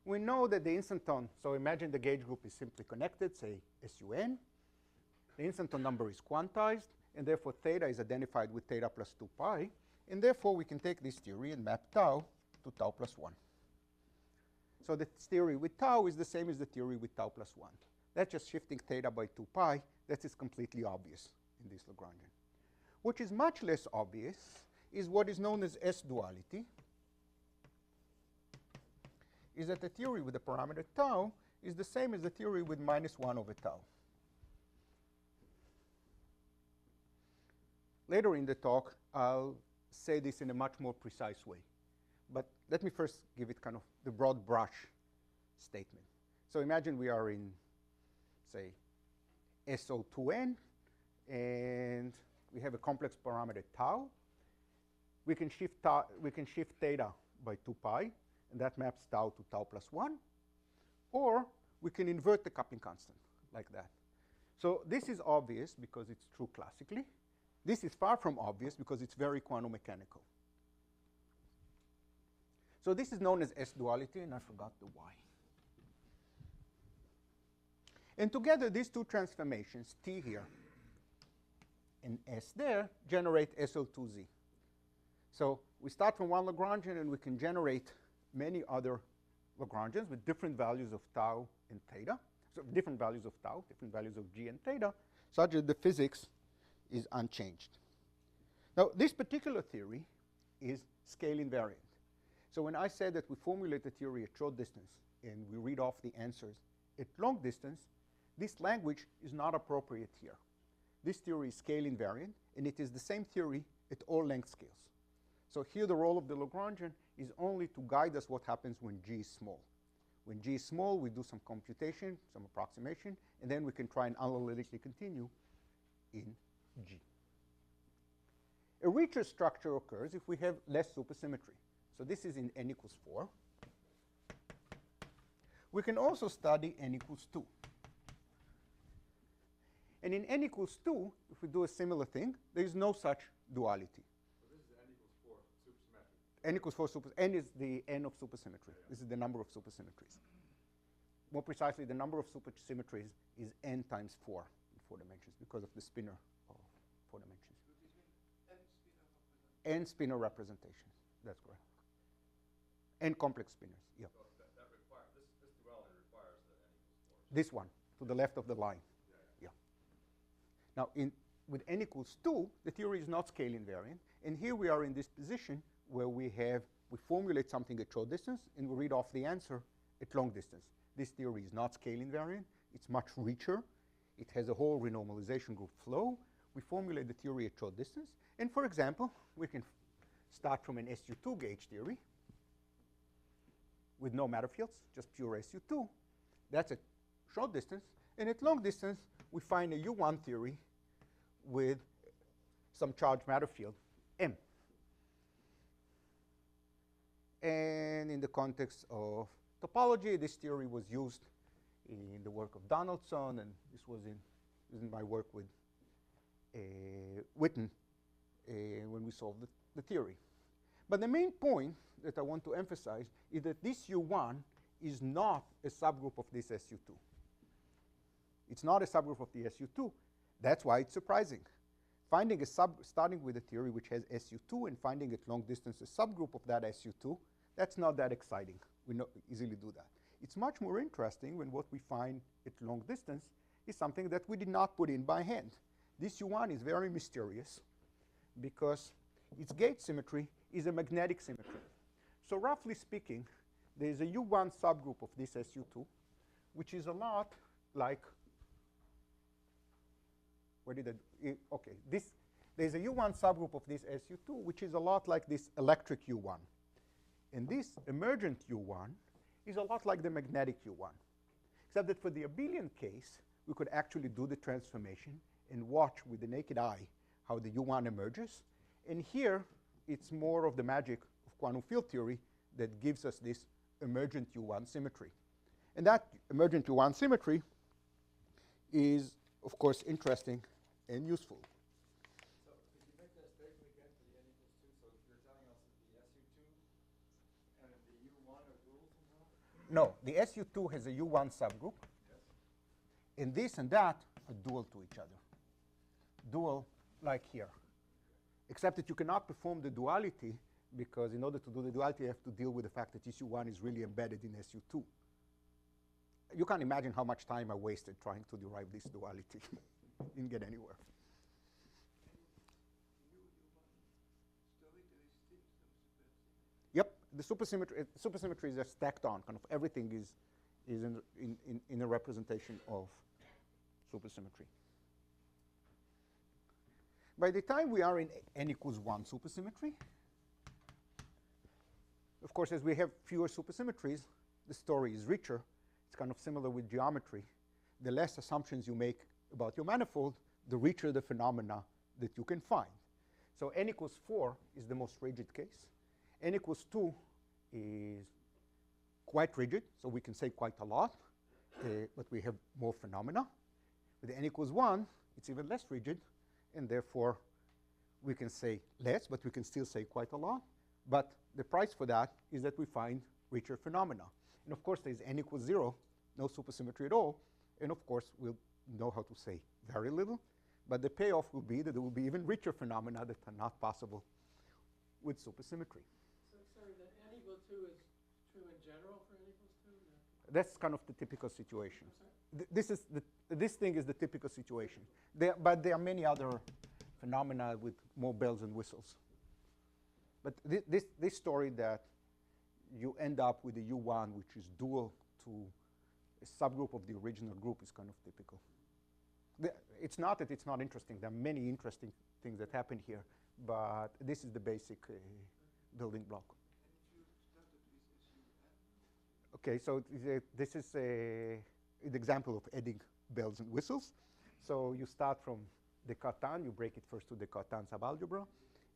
we know that the instanton, so imagine the gauge group is simply connected, say SUN. The instanton number is quantized, and therefore theta is identified with theta plus 2 pi. And therefore, we can take this theory and map tau to tau plus 1. So the theory with tau is the same as the theory with tau plus 1. That's just shifting theta by 2 pi. That is completely obvious in this Lagrangian. What is much less obvious is what is known as S-duality, is that the theory with the parameter tau is the same as the theory with minus 1 over tau. Later in the talk, I'll say this in a much more precise way. But let me first give it kind of the broad brush statement. So imagine we are in, say, SO2n, and we have a complex parameter tau. We can shift theta by 2 pi, and that maps tau to tau plus 1. Or we can invert the coupling constant like that. So this is obvious because it's true classically. This is far from obvious because it's very quantum mechanical. So this is known as S-duality, and I forgot the Y. And together, these two transformations, T here and S there, generate SO2Z. So we start from one Lagrangian, and we can generate many other Lagrangians with different values of tau and theta. So different values of tau, different values of G and theta, such that the physics is unchanged. Now, this particular theory is scale invariant. So when I said that we formulate the theory at short distance and we read off the answers at long distance, this language is not appropriate here. This theory is scale invariant, and it is the same theory at all length scales. So here the role of the Lagrangian is only to guide us what happens when G is small. When G is small, we do some computation, some approximation, and then we can try and analytically continue in G. A richer structure occurs if we have less supersymmetry. So this is in n equals 4. We can also study n equals 2. And in n equals 2, if we do a similar thing, there is no such duality. So this is n equals 4 supersymmetry. N equals 4 n is the n of supersymmetry. Yeah. This is the number of supersymmetries. More precisely, the number of supersymmetries is n times 4 in 4 dimensions because of the spinor of 4 dimensions. N spinor representations. That's correct. N complex spinors. Yeah. So this duality requires that n equals 4. This one, to the left of the line. Yeah. Now, with n equals 2, the theory is not scale invariant. And here we are in this position where we formulate something at short distance, and we read off the answer at long distance. This theory is not scale invariant. It's much richer. It has a whole renormalization group flow. We formulate the theory at short distance. And for example, we can start from an SU2 gauge theory with no matter fields, just pure SU2. That's at short distance. And at long distance, we find a U1 theory with some charged matter field, M. And in the context of topology, this theory was used in the work of Donaldson, and this was in my work with Witten when we solved the theory. But the main point that I want to emphasize is that this U1 is not a subgroup of this SU2. It's not a subgroup of the SU2. That's why it's surprising. Finding starting with a theory which has SU2 and finding at long distance a subgroup of that SU2, that's not that exciting. We easily do that. It's much more interesting when what we find at long distance is something that we did not put in by hand. This U1 is very mysterious because its gauge symmetry is a magnetic symmetry. So roughly speaking, there is a U1 subgroup of this SU2, which is a lot like, there's a U1 subgroup of this SU2, which is a lot like this electric U1. And this emergent U1 is a lot like the magnetic U1, except that for the abelian case, we could actually do the transformation and watch with the naked eye how the U1 emerges. And here, it's more of the magic of quantum field theory that gives us this emergent U1 symmetry. And that emergent U1 symmetry is, of course, interesting and useful. So could you make that statement again for the n equals 2? So you're telling us that the SU2 and the U1 are dual somehow? No, the SU2 has a U1 subgroup. Yes. And this and that are dual to each other. Dual like here. Except that you cannot perform the duality because in order to do the duality, you have to deal with the fact that SU1 is really embedded in SU2. You can't imagine how much time I wasted trying to derive this duality. Didn't get anywhere. Yep, the supersymmetry is just stacked on. Kind of everything is in a representation of supersymmetry. By the time we are in n equals 1 supersymmetry, of course, as we have fewer supersymmetries, the story is richer. It's kind of similar with geometry. The less assumptions you make about your manifold, the richer the phenomena that you can find. So n equals 4 is the most rigid case. N equals 2 is quite rigid, so we can say quite a lot, but we have more phenomena. With n equals 1, it's even less rigid, and therefore we can say less, but we can still say quite a lot. But the price for that is that we find richer phenomena. And of course, there's n equals 0, no supersymmetry at all, and of course, we'll know how to say very little. But the payoff will be that there will be even richer phenomena that are not possible with supersymmetry. So, sorry, that n equals 2 is true in general for n equals 2? No? That's kind of the typical situation. This thing is the typical situation. But there are many other phenomena with more bells and whistles. But this story that you end up with a U1 which is dual to a subgroup of the original group is kind of typical. It's not that it's not interesting. There are many interesting things that happen here, but this is the basic building block. Okay, so this is an example of adding bells and whistles. So you start from the Cartan, you break it first to the Cartan subalgebra,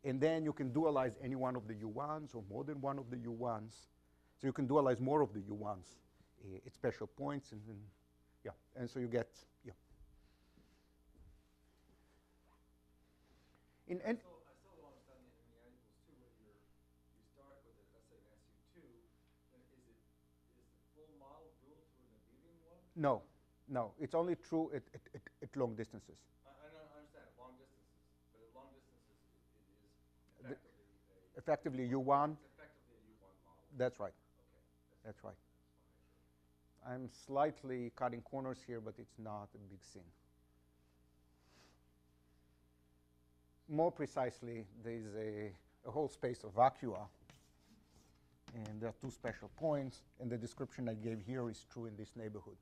and then you can dualize any one of the U1s or more than one of the U1s. So you can dualize more of the U1s at special points, and then, yeah, and so you get, yeah. I still don't understand in the n equals 2 when you start with it, let's say an SU2, then is the full model dual to an abelian one? No, it's only true at long distances. I understand long distances, but at long distances it is effectively effectively U1. It's effectively a U1 model. That's right. Okay. That's right. I'm slightly cutting corners here, but it's not a big sin. More precisely, there's a whole space of vacua, and there are two special points, and the description I gave here is true in this neighborhood.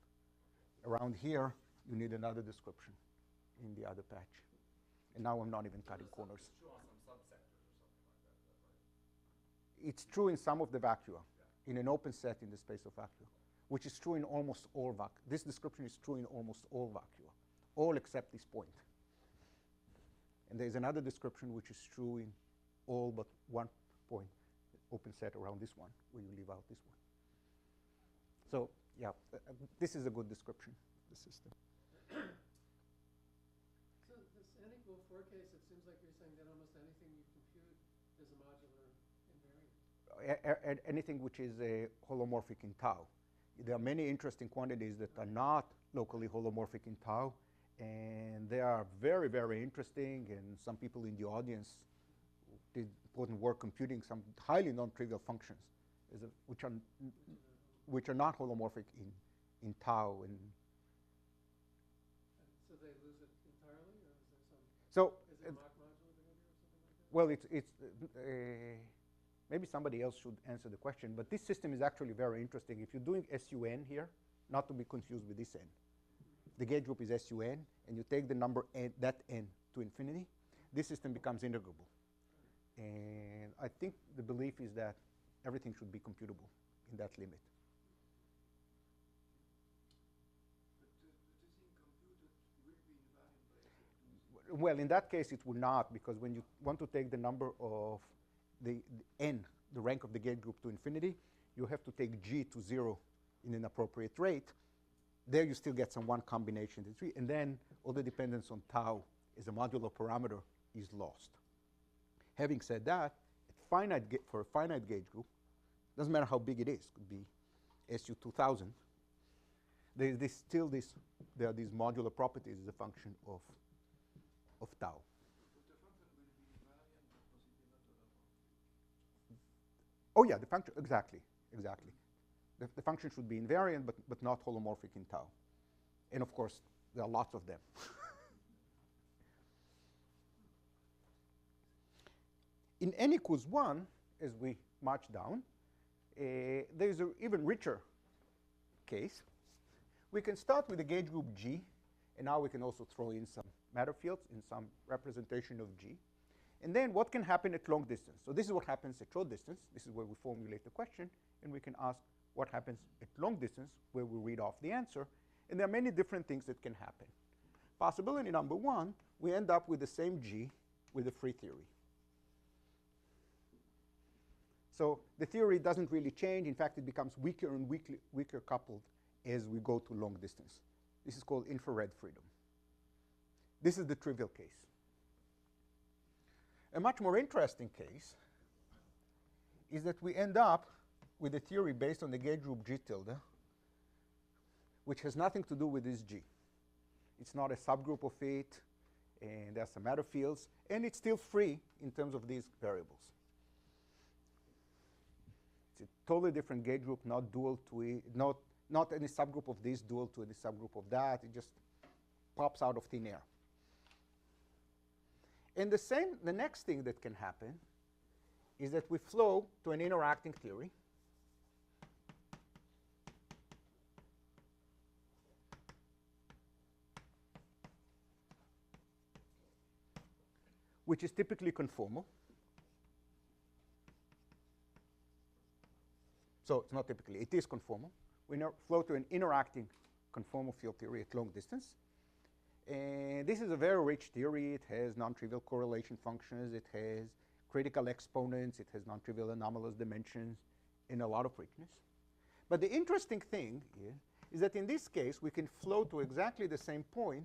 Around here, you need another description in the other patch. And now I'm not even cutting corners. It's true on some subsectors or something like that, is that right? It's true in some of the vacua, in an open set in the space of vacua, which is true in almost all vacua. This description is true in almost all vacua, all except this point. And there's another description which is true in all but one point open set around this one, where you leave out this one. So, yeah, this is a good description of the system. So this n equal 4 case, it seems like you're saying that almost anything you compute is a modular invariant. Anything which is holomorphic in tau. There are many interesting quantities that are not locally holomorphic in tau, and they are very, very interesting, and some people in the audience did important work computing some highly non-trivial functions which are not holomorphic in tau. And so they lose it entirely, or is there some? So, is it a Mach modular behavior or something like that? well, it's maybe somebody else should answer the question, but this system is actually very interesting. If you're doing SUN here, not to be confused with this n. The gauge group is SUN, and you take the number n, that n to infinity, this system becomes integrable. And I think the belief is that everything should be computable in that limit. Well, in that case, it would not, because when you want to take the number of the n, the rank of the gauge group, to infinity, you have to take g to 0 in an appropriate rate. There you still get some one combination to 3, and then all the dependence on tau as a modular parameter is lost. Having said that, for a finite gauge group, doesn't matter how big it is, could be SU 2000, there are these modular properties as a function of tau. Oh yeah, the function, exactly, exactly. The function should be invariant, but not holomorphic in tau. And of course, there are lots of them. In n equals 1, as we march down, there's an even richer case. We can start with the gauge group G, and now we can also throw in some matter fields in some representation of G. And then what can happen at long distance? So this is what happens at short distance. This is where we formulate the question, and we can ask what happens at long distance, where we read off the answer. And there are many different things that can happen. Possibility number 1, we end up with the same G with a free theory. So the theory doesn't really change. In fact, it becomes weaker and weaker coupled as we go to long distance. This is called infrared freedom. This is the trivial case. A much more interesting case is that we end up with a theory based on the gauge group G tilde, which has nothing to do with this G. It's not a subgroup of it, and there are some matter fields, and it's still free in terms of these variables. It's a totally different gauge group, not dual to it, not any subgroup of this dual to any subgroup of that. It just pops out of thin air. And the next thing that can happen is that we flow to an interacting theory. Which is typically conformal. So it's not typically, it is conformal. We now flow to an interacting conformal field theory at long distance. And this is a very rich theory. It has non-trivial correlation functions. It has critical exponents. It has non-trivial anomalous dimensions and a lot of richness. But the interesting thing here is that in this case, we can flow to exactly the same point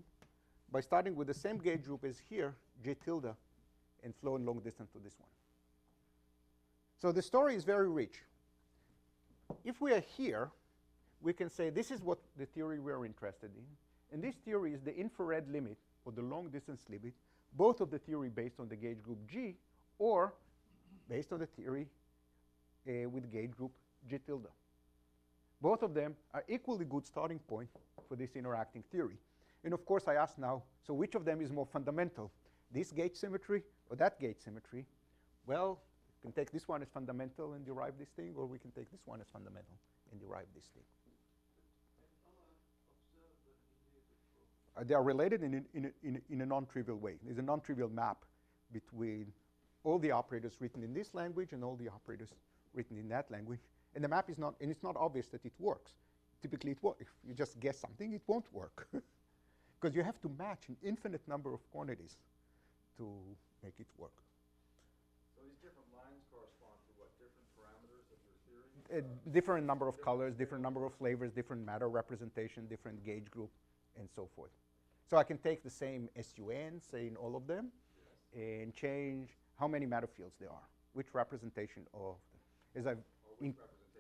by starting with the same gauge group as here, J tilde, and flow in long distance to this one. So the story is very rich. If we are here, we can say this is what the theory we're interested in. And this theory is the infrared limit, or the long distance limit, both of the theory based on the gauge group G, or based on the theory with gauge group G tilde. Both of them are equally good starting point for this interacting theory. And of course, I ask now, so which of them is more fundamental? This gauge symmetry or that gauge symmetry? Well, we can take this one as fundamental and derive this thing, or we can take this one as fundamental and derive this thing. They are related in a non-trivial way. There's a non-trivial map between all the operators written in this language and all the operators written in that language. And the map is not, and it's not obvious that it works. Typically, it works. If you just guess something, it won't work. Because you have to match an infinite number of quantities to make it work. So these different lines correspond to what? Different parameters of your theory? A different number of colors, different number of flavors, different matter representation, different gauge group, and so forth. So I can take the same SUN, say in all of them, and change how many matter fields there are, which representation of them. As I've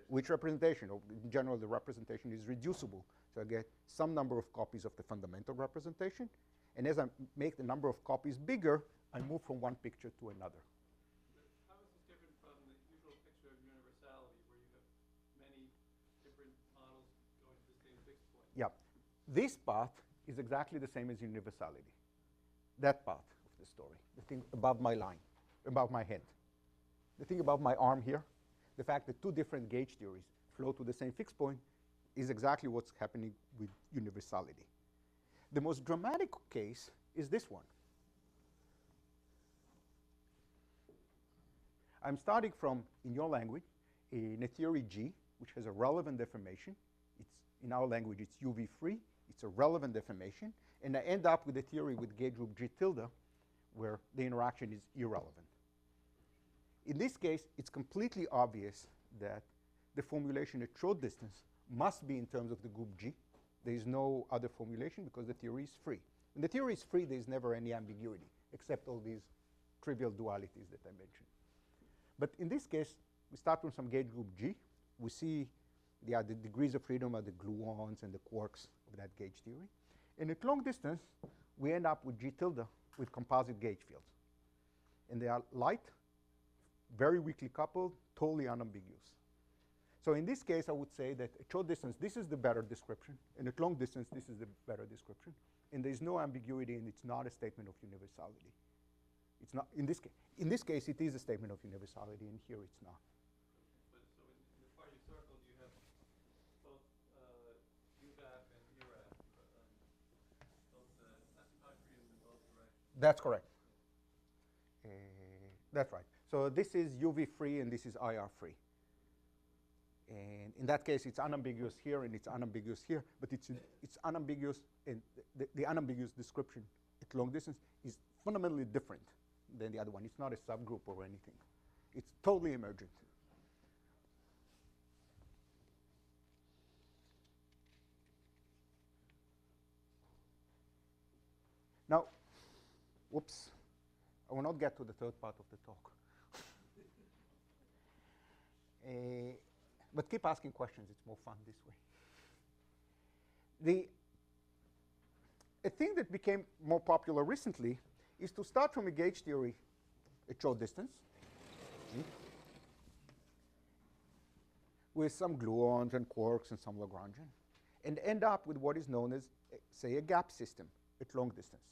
which representation, or in general the representation is reducible. So I get some number of copies of the fundamental representation, and as I make the number of copies bigger, I move from one picture to another. How is this different from the usual picture of universality, where you have many different models going to the same fixed point? Yeah, this path is exactly the same as universality. That part of the story, the thing above my line, above my head. The thing above my arm here, the fact that two different gauge theories flow to the same fixed point is exactly what's happening with universality. The most dramatic case is this one. I'm starting from, in your language, in a theory G, which has a relevant deformation. It's, in our language, it's UV free. It's a relevant deformation. And I end up with a theory with gauge group G tilde, where the interaction is irrelevant. In this case, it's completely obvious that the formulation at short distance must be in terms of the group G. There is no other formulation because the theory is free. When the theory is free, there is never any ambiguity, except all these trivial dualities that I mentioned. But in this case, we start from some gauge group G. We see the degrees of freedom are the gluons and the quarks of that gauge theory. And at long distance, we end up with G tilde with composite gauge fields. And they are light, very weakly coupled, totally unambiguous. So in this case, I would say that at short distance, this is the better description, and at long distance, this is the better description. And there's no ambiguity, and it's not a statement of universality. It's not, in this case. In this case, it is a statement of universality, and here it's not. But so in the part you circled, you have both UVAP and ERAP, both asymptotic in both directions. That's correct. That's right. So this is UV free, and this is IR free. And in that case, it's unambiguous here, and it's unambiguous here, but it's unambiguous, and the unambiguous description at long distance is fundamentally different than the other one. It's not a subgroup or anything. It's totally emergent. Now, whoops, I will not get to the third part of the talk. But keep asking questions, it's more fun this way. A thing that became more popular recently is to start from a gauge theory at short distance with some gluons and quarks and some Lagrangian, and end up with what is known as, say, a gap system at long distance.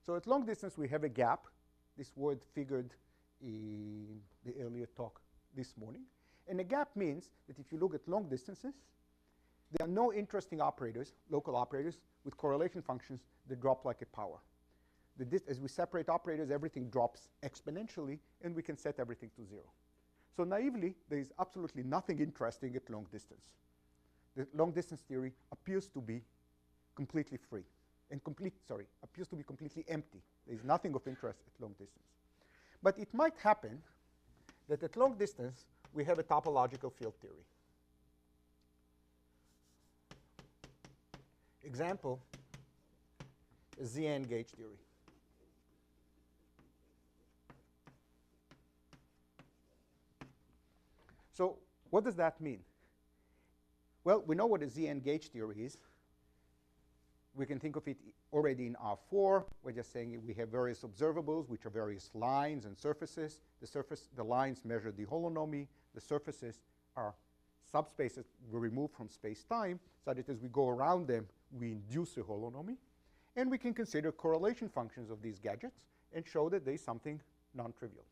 So at long distance, we have a gap. This word figured in the earlier talk this morning. And a gap means that if you look at long distances, there are no interesting operators, local operators, with correlation functions that drop like a power. As we separate operators, everything drops exponentially, and we can set everything to 0. So naively, there is absolutely nothing interesting at long distance. The long distance theory appears to be completely free, and appears to be completely empty. There is nothing of interest at long distance. But it might happen that at long distance, we have a topological field theory. Example, a ZN gauge theory. So what does that mean? Well, we know what a ZN gauge theory is. We can think of it already in R4. We're just saying we have various observables, which are various lines and surfaces. The lines measure the holonomy. The surfaces are subspaces we remove from space-time, so that as we go around them, we induce a holonomy. And we can consider correlation functions of these gadgets and show that there is something non-trivial.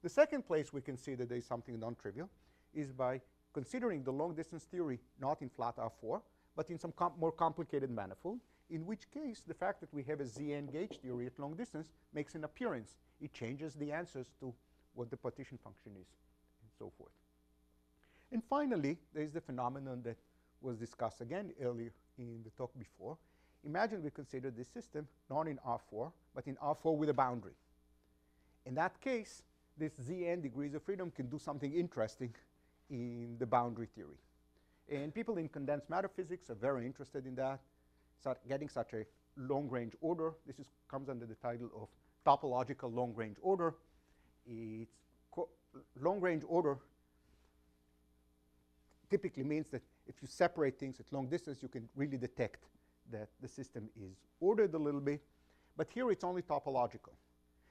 The second place we can see that there is something non-trivial is by considering the long-distance theory not in flat R4, but in some more complicated manifold, in which case the fact that we have a ZN gauge theory at long distance makes an appearance. It changes the answers to what the partition function is, and so forth. And finally, there is the phenomenon that was discussed again earlier in the talk before. Imagine we consider this system not in R4, but in R4 with a boundary. In that case, this ZN degrees of freedom can do something interesting in the boundary theory. And people in condensed matter physics are very interested in that, getting such a long-range order. This comes under the title of topological long-range order. It's long-range order typically means that if you separate things at long distance, you can really detect that the system is ordered a little bit. But here it's only topological.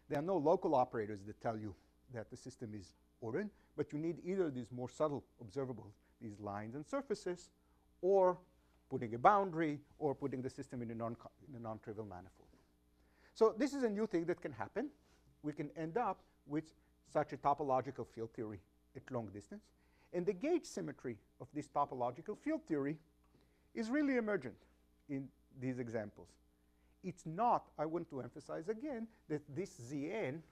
There are no local operators that tell you that the system is ordered, but you need either these more subtle observables, these lines and surfaces, or putting a boundary, or putting the system in a non-trivial manifold. So this is a new thing that can happen. We can end up with such a topological field theory at long distance. And the gauge symmetry of this topological field theory is really emergent in these examples. It's not, I want to emphasize again, that this Zn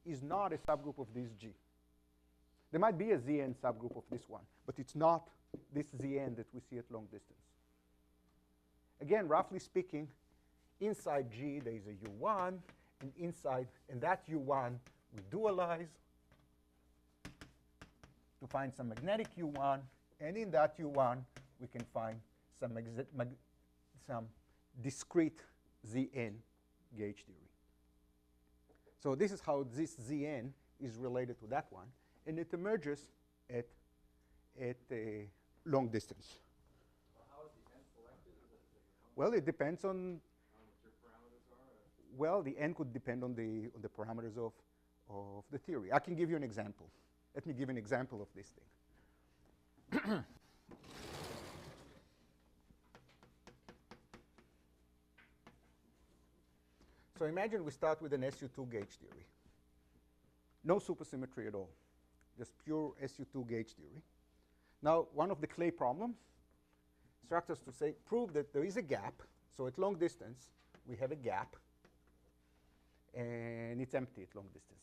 is not a subgroup of this G. There might be a Zn subgroup of this one, but it's not this Zn that we see at long distance. Again, roughly speaking, inside G there is a U1, and inside, and that U1 we dualize to find some magnetic U1, and in that U1 we can find some discrete Zn gauge theory. So this is how this Zn is related to that one, and it emerges at a long distance. Well, how is the n selected? Well, it depends on what your parameters are? well, the n could depend on the parameters of of the theory. I can give you an example. Let me give an example of this thing. So imagine we start with an SU2 gauge theory. No supersymmetry at all, just pure SU2 gauge theory. Now, one of the Clay problems instructs us to say, prove that there is a gap. So at long distance, we have a gap, and it's empty at long distance.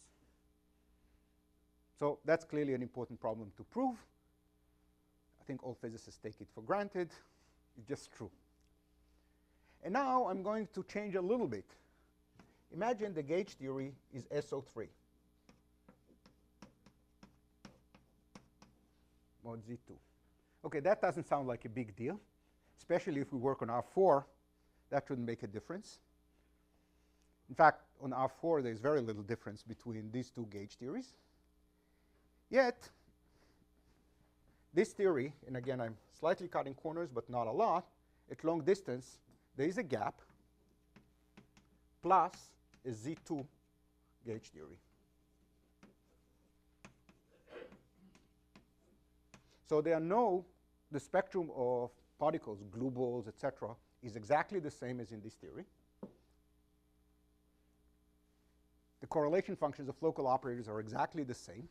So that's clearly an important problem to prove. I think all physicists take it for granted. It's just true. And now I'm going to change a little bit. Imagine the gauge theory is SO3. Mod Z2. Okay, that doesn't sound like a big deal, especially if we work on R4. That shouldn't make a difference. In fact, on R4, there's very little difference between these two gauge theories. Yet, this theory, and again, I'm slightly cutting corners, but not a lot, at long distance, there is a gap plus a Z2 gauge theory. So the spectrum of particles, glue balls, etc., is exactly the same as in this theory. The correlation functions of local operators are exactly the same.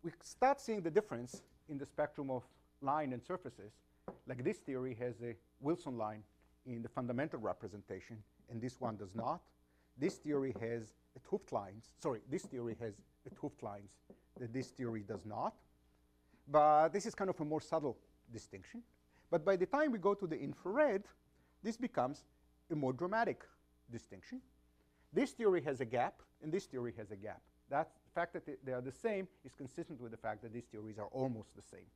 We start seeing the difference in the spectrum of line and surfaces. Like this theory has a Wilson line in the fundamental representation, and this one does not. This theory has at Hooft lines. Sorry, this theory has at Hooft lines that this theory does not. But this is kind of a more subtle distinction. But by the time we go to the infrared, this becomes a more dramatic distinction. This theory has a gap, and this theory has a gap. That the fact that they are the same is consistent with the fact that these theories are almost the same.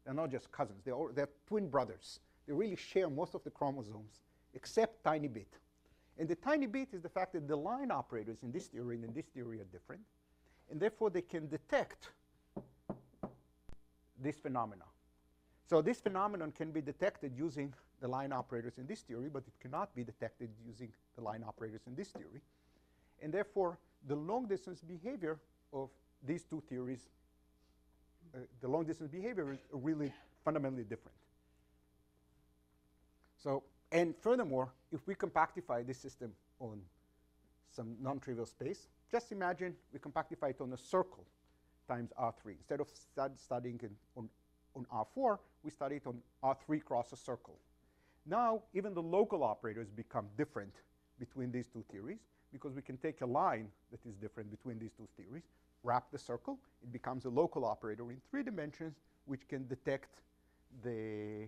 They're not just cousins. They're twin brothers. They really share most of the chromosomes, except tiny bit. And the tiny bit is the fact that the line operators in this theory and in this theory are different, and therefore they can detect this phenomena. So this phenomenon can be detected using the line operators in this theory, but it cannot be detected using the line operators in this theory. And therefore, the long-distance behavior of these two theories, the long-distance behavior is really fundamentally different. So, and furthermore, if we compactify this system on some non-trivial space, just imagine we compactify it on a circle times R3. Instead of studying it on R4, we study it on R3 cross a circle. Now, even the local operators become different between these two theories, because we can take a line that is different between these two theories, wrap the circle, it becomes a local operator in 3 dimensions, which can detect the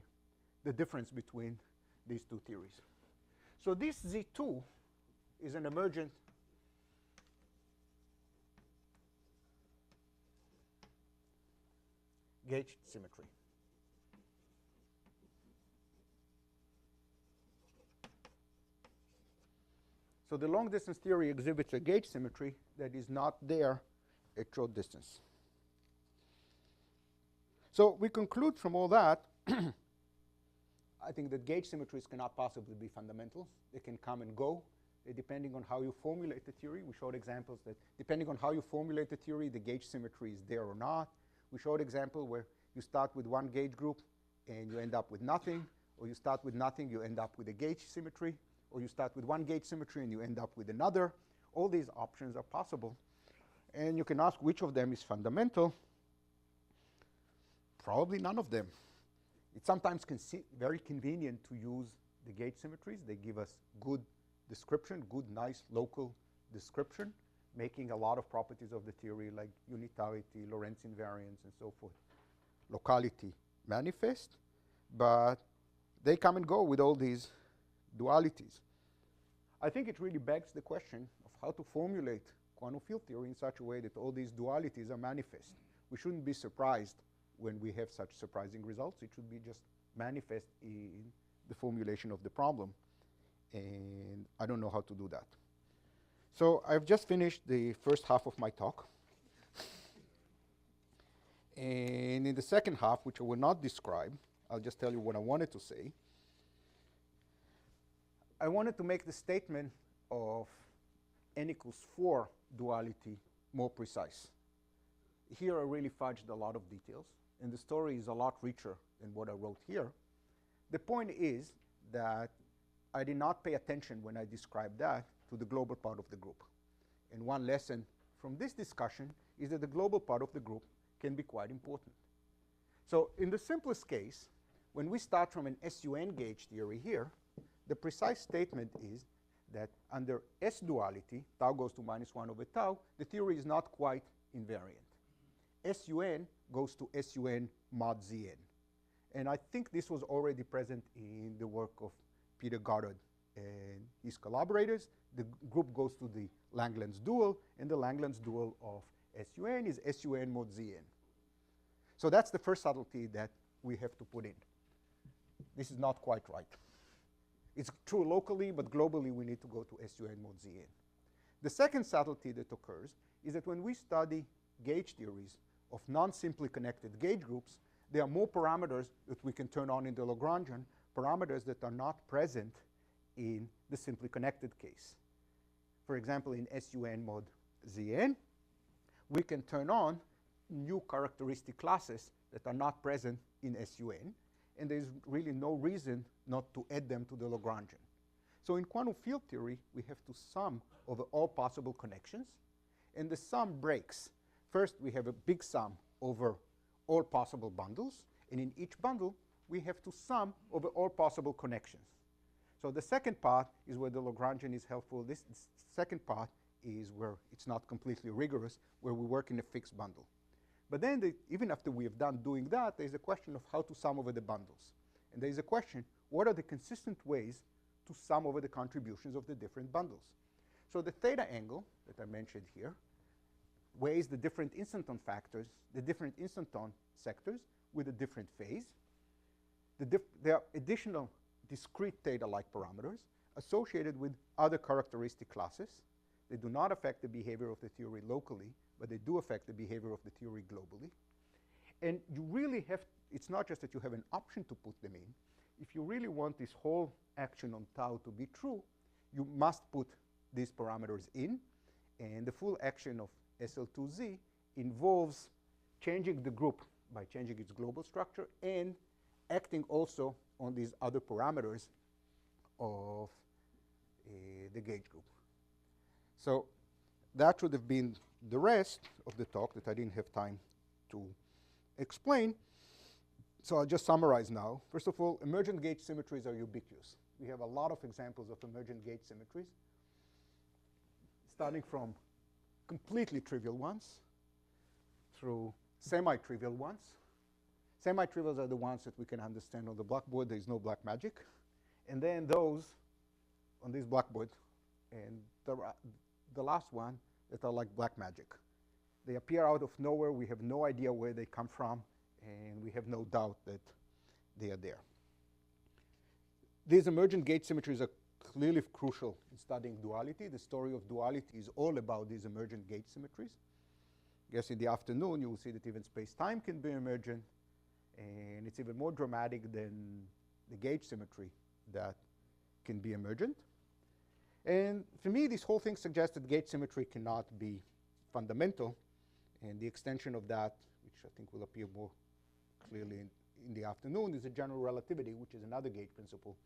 difference between these two theories. So this Z2 is an emergent gauge symmetry. So the long distance theory exhibits a gauge symmetry that is not there at short distance. So we conclude from all that, I think that gauge symmetries cannot possibly be fundamental. They can come and go, depending on how you formulate the theory. We showed examples that depending on how you formulate the theory, the gauge symmetry is there or not. We showed example where you start with one gauge group and you end up with nothing, or you start with nothing, you end up with a gauge symmetry, or you start with one gauge symmetry and you end up with another. All these options are possible. And you can ask which of them is fundamental. Probably none of them. It's sometimes very convenient to use the gauge symmetries. They give us good description, good, nice local description, making a lot of properties of the theory like unitarity, Lorentz invariance, and so forth. Locality manifest, but they come and go with all these dualities. I think it really begs the question of how to formulate quantum field theory in such a way that all these dualities are manifest. We shouldn't be surprised when we have such surprising results. It should be just manifest in the formulation of the problem. And I don't know how to do that. So I've just finished the first half of my talk. And in the second half, which I will not describe, I'll just tell you what I wanted to say. I wanted to make the statement of n equals 4 duality more precise. Here I really fudged a lot of details, and the story is a lot richer than what I wrote here. The point is that I did not pay attention when I described that to the global part of the group. And one lesson from this discussion is that the global part of the group can be quite important. So in the simplest case, when we start from an SUN gauge theory here, the precise statement is that under S duality, tau goes to -1 over tau, the theory is not quite invariant. SUN goes to SUN mod Zn. And I think this was already present in the work of Peter Goddard and his collaborators. The group goes to the Langlands dual, and the Langlands dual of SUN is SUN mod Zn. So that's the first subtlety that we have to put in. This is not quite right. It's true locally, but globally we need to go to SUN mod Zn. The second subtlety that occurs is that when we study gauge theories of non-simply connected gauge groups, there are more parameters that we can turn on in the Lagrangian, parameters that are not present in the simply connected case. For example, in SUN mod Zn, we can turn on new characteristic classes that are not present in SUN, and there's really no reason not to add them to the Lagrangian. So in quantum field theory, we have to sum over all possible connections, and the sum breaks. First, we have a big sum over all possible bundles, and in each bundle, we have to sum over all possible connections. So the second part is where the Lagrangian is helpful. This second part is where it's not completely rigorous, where we work in a fixed bundle. But then, even after we have done doing that, there's a question of how to sum over the bundles. And there's a question, what are the consistent ways to sum over the contributions of the different bundles? So the theta angle that I mentioned here weighs the different instanton factors, the different instanton sectors with a different phase. There are additional discrete theta-like parameters associated with other characteristic classes. They do not affect the behavior of the theory locally, but they do affect the behavior of the theory globally. And you really have, it's not just that you have an option to put them in. If you really want this whole action on tau to be true, you must put these parameters in. And the full action of SL2Z involves changing the group by changing its global structure and acting also on these other parameters of the gauge group. So that should have been the rest of the talk that I didn't have time to explain. So I'll just summarize now. First of all, emergent gauge symmetries are ubiquitous. We have a lot of examples of emergent gauge symmetries, starting from completely trivial ones through semi-trivial ones. Semi-trivials are the ones that we can understand on the blackboard. There is no black magic. And then those on this blackboard, and the last one that are like black magic. They appear out of nowhere. We have no idea where they come from, and we have no doubt that they are there. These emergent gauge symmetries are clearly crucial in studying duality. The story of duality is all about these emergent gauge symmetries. I guess in the afternoon, you will see that even space-time can be emergent, and it's even more dramatic than the gauge symmetry that can be emergent. And for me, this whole thing suggests that gauge symmetry cannot be fundamental, and the extension of that, which I think will appear more clearly in the afternoon, is a general relativity, which is another gauge principle,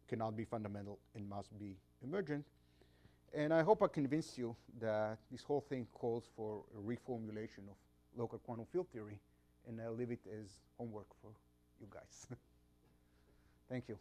cannot be fundamental and must be emergent. And I hope I convinced you that this whole thing calls for a reformulation of local quantum field theory, and I'll leave it as homework for you guys. Thank you.